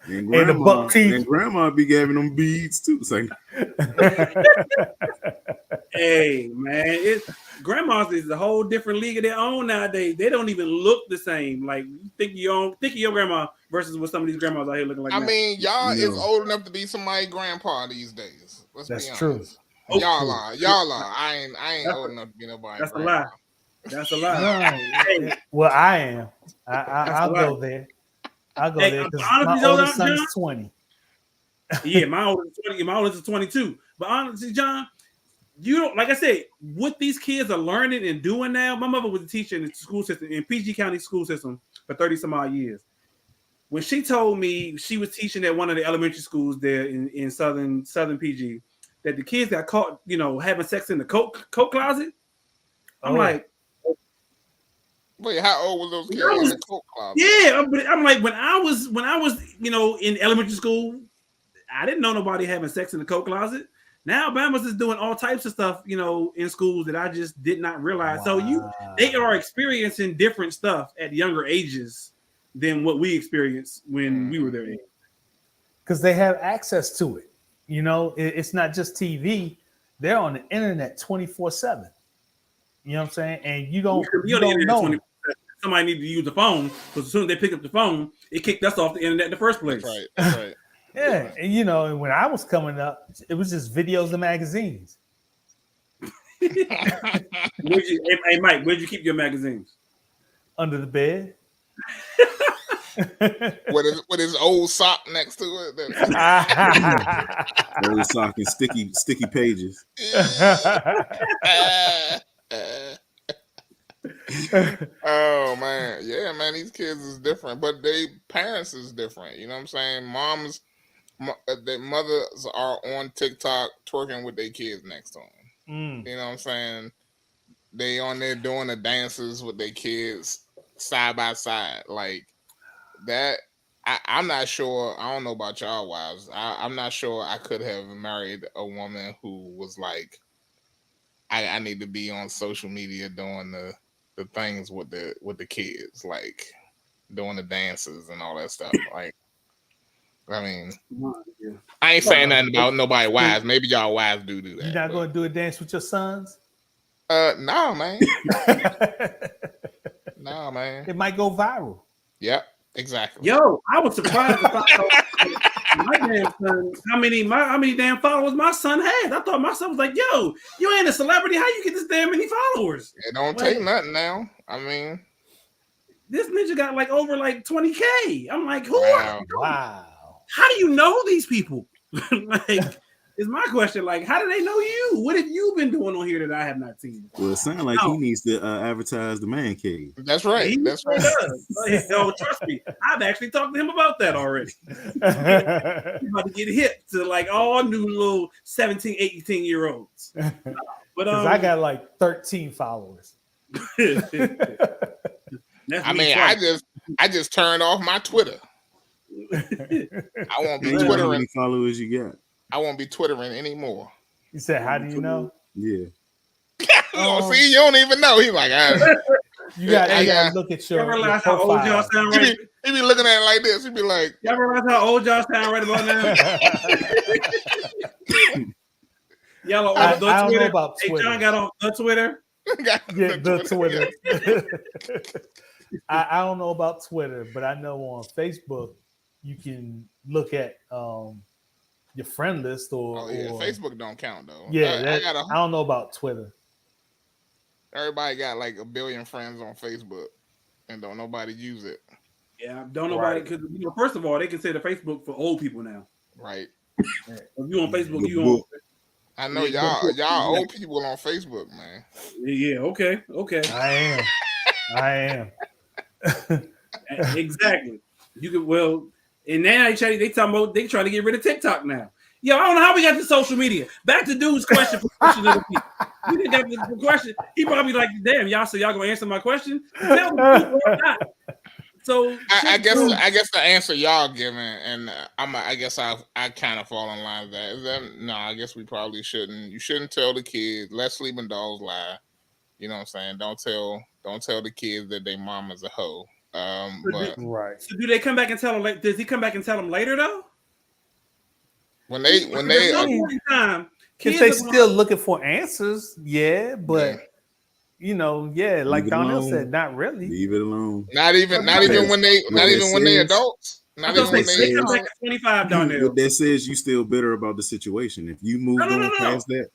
And look, and grandma be giving them beads too. So. Hey man, grandmas is a whole different league of their own nowadays. They don't even look the same. Like you think of your grandma versus what some of these grandmas out here looking like. I now. mean, y'all is old enough to be somebody's grandpa these days. Let's be honest. True. Y'all are. I ain't old enough to be nobody's That's grandpa. a lie. That's a lie. No, well, I am. I'll go there. I'll go there because my oldest son is 20. Yeah, my oldest is 20. My oldest is 22. But honestly, John, you don't, like I said, what these kids are learning and doing now. My mother was a teacher in the school system, in PG County school system for 30 some odd years. When she told me she was teaching at one of the elementary schools there in southern PG, that the kids got caught, having sex in the coat closet. I'm like, wait, how old was those kids in the coat closet? Yeah, but I'm like, when I was, in elementary school, I didn't know nobody having sex in the coat closet. Now Bama's is doing all types of stuff, in schools that I just did not realize. Wow. So they are experiencing different stuff at younger ages than what we experienced when we were their age. Because they have access to it. It's not just TV. They're on the internet 24/7. You know what I'm saying? And you don't know. Somebody needed to use the phone because as soon as they pick up the phone, it kicked us off the internet in the first place. That's right. Yeah, and when I was coming up, it was just videos and magazines. Hey, Mike, where'd you keep your magazines? Under the bed. with his old sock next to it. Old sock and sticky pages. Oh man, yeah, man, these kids is different, but they parents is different. You know what I'm saying? Their mothers are on TikTok twerking with their kids next to them. You know what I'm saying? They on there doing the dances with their kids side by side, like that. I'm not sure. I don't know about y'all wives. I'm not sure I could have married a woman who was like, I need to be on social media doing the things with the kids, like doing the dances and all that stuff. Like, I mean, I ain't saying nothing about nobody wives. Maybe y'all wives do that. You're not going to do a dance with your sons? No, man. No, man. It might go viral. Yep, exactly. Yo, I was surprised about my damn son. How many damn followers my son has? I thought my son was like, yo, you ain't a celebrity. How you get this damn many followers? It don't take nothing now. I mean, this ninja got like over like 20K. I'm like, who? Wow. How do you know these people? Like, is my question. Like, how do they know you? What have you been doing on here that I have not seen? Well, it sounds like he needs to advertise the man cave. That's right. That's right. Oh, trust me, I've actually talked to him about that already. He's about to get hip to like all new little 17, 18-year-olds. But I got like 13 followers. I mean, I just turned off my Twitter. I won't be Twittering. How many followers you got? I won't be Twittering anymore. You said, how do you know? Yeah. See, you don't even know. He's like, you got to look at your realize how old y'all sound right? He be looking at it like this. He be like, y'all realize how old y'all sound right about now? Y'all are on the Twitter. I don't know about Twitter. Hey, John got on the Twitter. Yeah, the Twitter. I don't know about Twitter, but I know on Facebook you can look at your friend list or Facebook don't count though. Yeah, I don't know about Twitter. Everybody got like 1 billion friends on Facebook, and don't nobody use it. Yeah, don't nobody because first of all, they consider Facebook for old people now. Right. If you on Facebook, you on. I know y'all old people on Facebook, man. Yeah. Okay. I am. Exactly. You could and now they trying to get rid of TikTok now. Yo, I don't know how we got to social media. Back to dude's question. You didn't got the question. He probably like, damn, y'all. So y'all gonna answer my question? Tell me So I guess the answer y'all giving, and I guess I kind of fall in line with that. Is that no? I guess we probably shouldn't. You shouldn't tell the kids. Let sleeping dogs lie. You know what I'm saying? Don't tell the kids that their mama's a hoe. But right. So do they come back and tell him? Does he come back and tell them later though? when they At some point in time, If kids they are still looking for answers, yeah, but you know, yeah, like Leave it Donnell alone. said, not really. Leave it alone. not even when they adults. Not even when they come they back at 25 down there. What that says, you still bitter about the situation. If you moved on past that,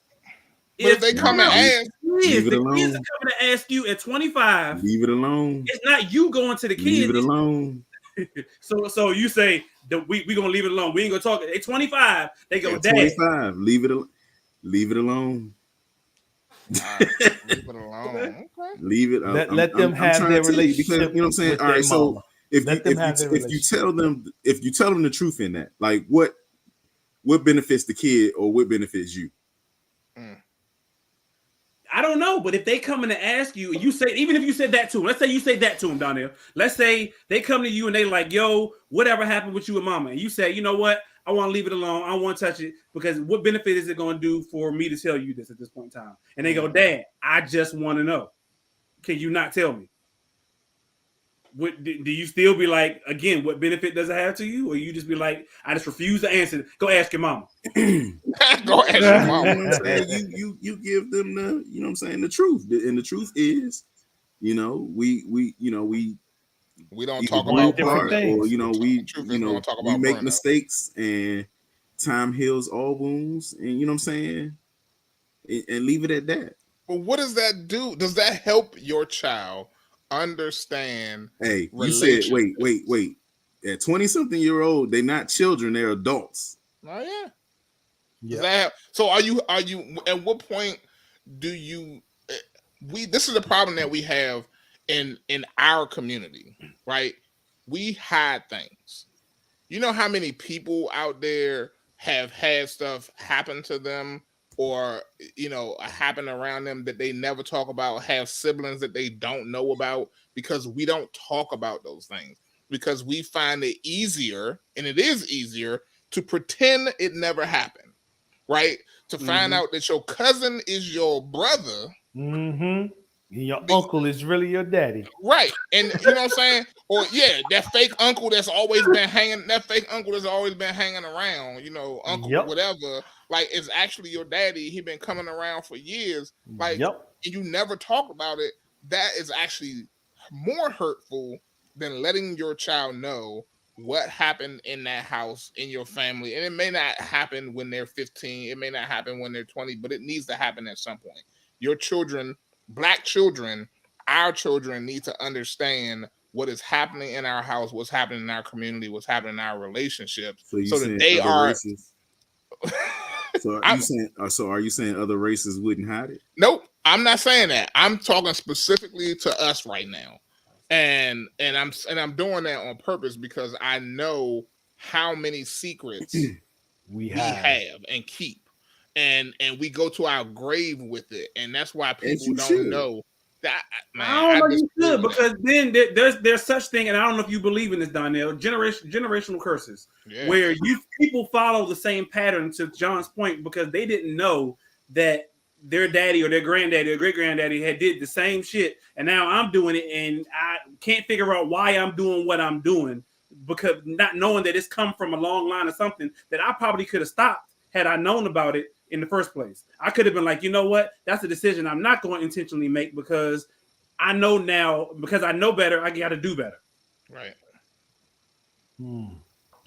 But if they come and ask, leave it the alone. kids are coming to ask you at 25. Leave it alone. It's not you going to the kids. Leave it alone. So you say that we gonna leave it alone. We ain't gonna talk. At 25, they go, At Dad. 25, leave it alone. leave it alone. Okay. Leave it. Let them have their relationship. Because you know what I'm saying. All right, so if you tell them the truth in that, like what benefits the kid or what benefits you? I don't know, but if they come in to ask you, and you say, even if you said that to them, let's say you say that to them, Donnell. Let's say they come to you and they like, yo, whatever happened with you and mama, and you say, you know what, I want to leave it alone. I don't want to touch it because what benefit is it going to do for me to tell you this at this point in time? And they go, Dad, I just want to know. Can you not tell me? What do you still be like, again, what benefit does it have to you? Or you just be like, I just refuse to answer. Go ask your mama. Go ask your mama. You know what I'm saying? You give them the, you know what I'm saying, the truth. And the truth is, you know, we don't talk about different things. Or, you know, we make burnout. mistakes and time heals all wounds. And you know what I'm saying? And leave it at that. But what does that do? Does that help your child understand? Hey, you said wait. At 20-something-year-old, they're not children, they're adults. Oh yeah. Yeah. So are you at what point do you this is the problem that we have in our community, right? We hide things. You know how many people out there have had stuff happen to them or, you know, happen around them that they never talk about, have siblings that they don't know about because we don't talk about those things, because we find it easier, and it is easier, to pretend it never happened, right? To find out that your cousin is your brother. Mm-hmm. Your uncle is really your daddy. Right. And you know what I'm saying? Or yeah, that fake uncle that's always been hanging around, you know, uncle whatever, like it's actually your daddy. He been coming around for years. Like and you never talk about it. That is actually more hurtful than letting your child know what happened in that house, in your family. And it may not happen when they're 15, it may not happen when they're 20, but it needs to happen at some point. Your children, Black children, our children need to understand what is happening in our house, what's happening in our community, what's happening in our relationships, so that they are. So are you saying other races wouldn't hide it? Nope, I'm not saying that. I'm talking specifically to us right now, and I'm doing that on purpose because I know how many secrets we have and keep. And we go to our grave with it, and that's why people don't know that. Man, I don't know you should, because then there's such thing, and I don't know if you believe in this, Donnell. Generational curses, where people follow the same pattern. To John's point, because they didn't know that their daddy or their granddaddy or great granddaddy had did the same shit, and now I'm doing it, and I can't figure out why I'm doing what I'm doing, because not knowing that it's come from a long line of something that I probably could have stopped had I known about it in the first place. I could have been like, you know what? That's a decision I'm not going to intentionally make because I know now, because I know better, I got to do better. Right.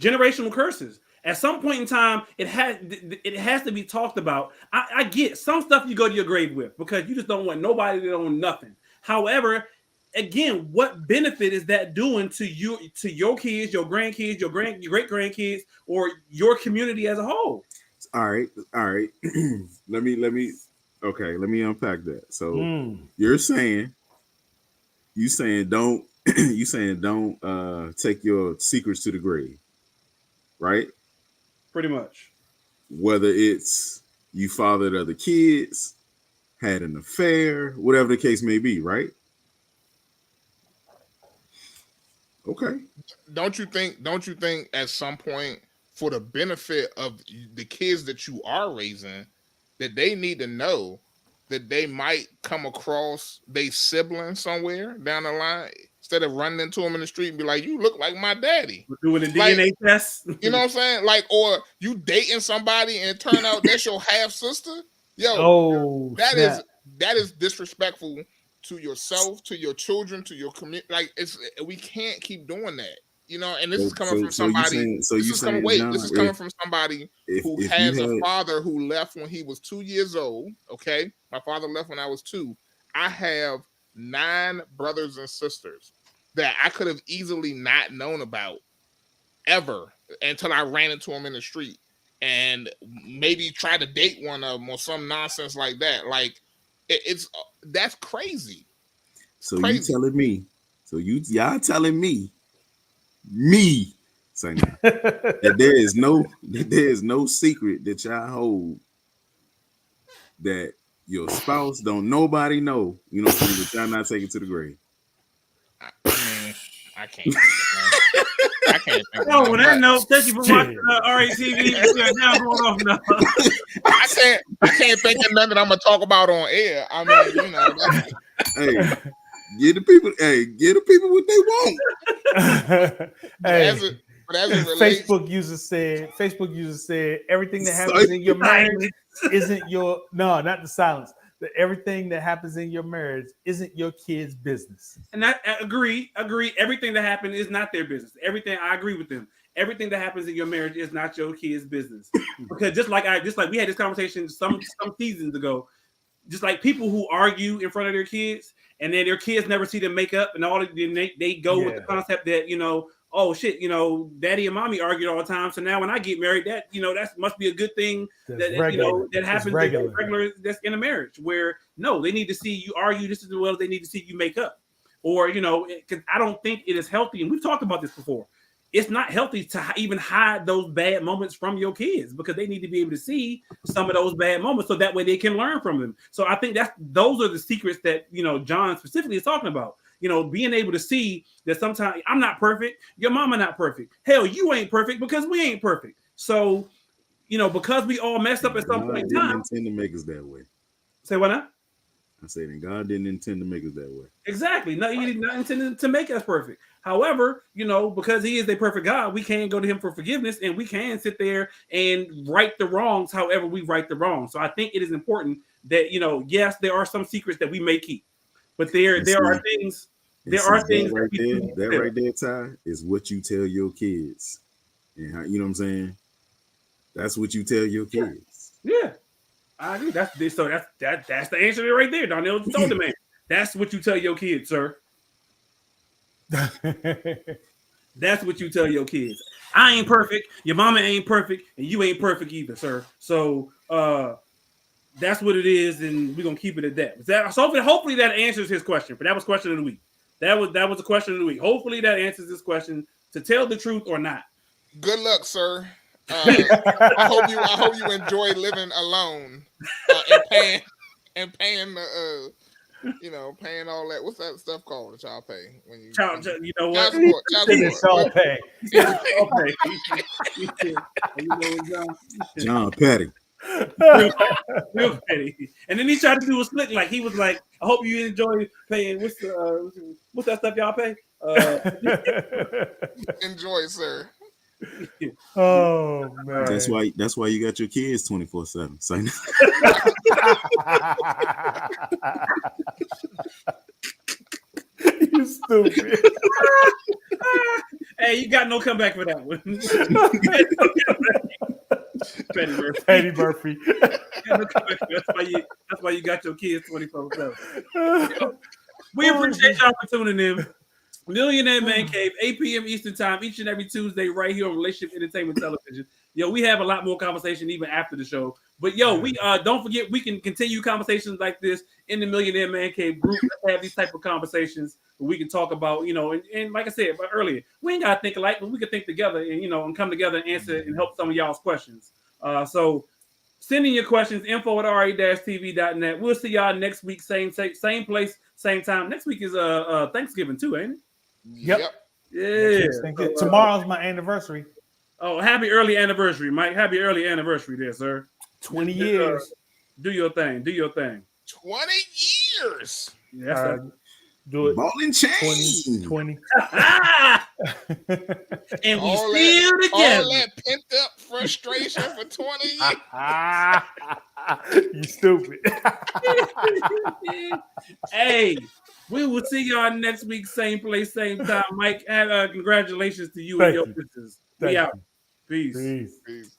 Generational curses. At some point in time, it has to be talked about. I get some stuff you go to your grave with because you just don't want nobody to own nothing. However, again, what benefit is that doing to you, to your kids, your grandkids, your great grandkids, or your community as a whole? All right. let me unpack that. So you're saying don't take your secrets to the grave, right? Pretty much. Whether it's you fathered other kids, had an affair, whatever the case may be, right? Okay. Don't you think at some point, for the benefit of the kids that you are raising, that they need to know that they might come across their sibling somewhere down the line, instead of running into them in the street and be like, "You look like my daddy." We're doing a Like, DNA test. You know what I'm saying? Like, or you dating somebody and it turn out that's your half sister. Yo, Oh, snap. that is disrespectful to yourself, to your children, to your community. Like, we can't keep doing that. You know, and this is coming from somebody. This is coming from somebody who has a father who left when he was 2 years old. Okay, my father left when I was 2. I have 9 brothers and sisters that I could have easily not known about ever until I ran into them in the street and maybe tried to date one of them or some nonsense like that. Like, that's crazy. So crazy. You telling me? So y'all telling me saying that there is no secret that y'all hold that your spouse don't nobody know, you know, that y'all not taking to the grave. I can't. I can't. No, on that note, thank you for watching RATV. We are now going off now. I can't think of nothing I'm gonna talk about on air. I mean, you know. Hey, give the people what they want. Hey, but as it relates, Facebook user said everything that happens in your marriage isn't your not the silence. That everything that happens in your marriage isn't your kid's business. And I agree. Everything that happened is not their business. I agree with them. Everything that happens in your marriage is not your kid's business. Because just like we had this conversation some seasons ago, just like people who argue in front of their kids and then their kids never see them make up and all they go with the concept that, you know, oh shit, you know, daddy and mommy argued all the time. So now when I get married, that, you know, that must be a good thing that happens regular that's in a marriage, where no, they need to see you argue just as well as they need to see you make up. Or, you know, because I don't think it is healthy, and we've talked about this before. It's not healthy to even hide those bad moments from your kids, because they need to be able to see some of those bad moments so that way they can learn from them. So I think those are the secrets that, you know, John specifically is talking about. You know, being able to see that sometimes I'm not perfect, your mama not perfect. Hell, you ain't perfect because we ain't perfect. So, you know, because we all messed up at some point in time. God didn't intend to make us that way. Say what now? I said, and God didn't intend to make us that way. Exactly. No, He did not intend to make us perfect. However, you know, because He is a perfect God, we can go to Him for forgiveness, and we can sit there and right the wrongs however we right the wrongs. So I think it is important that, you know, yes, there are some secrets that we may keep, but there are things. There are things that right there, Ty, is what you tell your kids, and how, you know what I'm saying. That's what you tell your kids. Yeah, I agree. That's the answer there right there. Donnell told the man. That's what you tell your kids, sir. That's what you tell your kids. I ain't perfect. Your mama ain't perfect, and you ain't perfect either, sir. So that's what it is, and we're gonna keep it at that. So hopefully that answers his question. But that was question of the week. That was the question of the week. Hopefully that answers this question, to tell the truth or not. Good luck, sir. I hope you enjoy living alone and paying the paying all that. What's that stuff called that y'all pay when you? You know what? Child pay. John Petty. Real petty. And then he tried to do a split. Like he was like, "I hope you enjoy paying." What's that stuff y'all pay? Enjoy, sir. Oh man, that's why you got your kids 24/7. So. You stupid. Hey, you got no comeback for that one. Petty Murphy. That's why you got your kids 24/7. We appreciate y'all for tuning in. Millionaire Man Cave, 8 p.m. Eastern Time, each and every Tuesday, right here on Relationship Entertainment Television. Yo, we have a lot more conversation even after the show. But yo, we don't forget, we can continue conversations like this in the Millionaire Man Cave group. Let's have these type of conversations where we can talk about, you know, and like I said earlier, we ain't gotta think alike, but we can think together and, you know, and come together and answer and help some of y'all's questions. So send in your questions, info@ra-tv.net. We'll see y'all next week, same place, same time. Next week is Thanksgiving too, ain't it? Yep. Yeah. Tomorrow's my anniversary. Oh, happy early anniversary, Mike. Happy early anniversary there, sir. 20 years. Do your thing. Do your thing. 20 years. Yeah, do it. Bowling chain. 20. And we All still that, together. all that pent up frustration for 20 years. You stupid. Hey, we will see y'all next week, same place, same time. Mike, congratulations to you and your business. We out. Peace. Peace.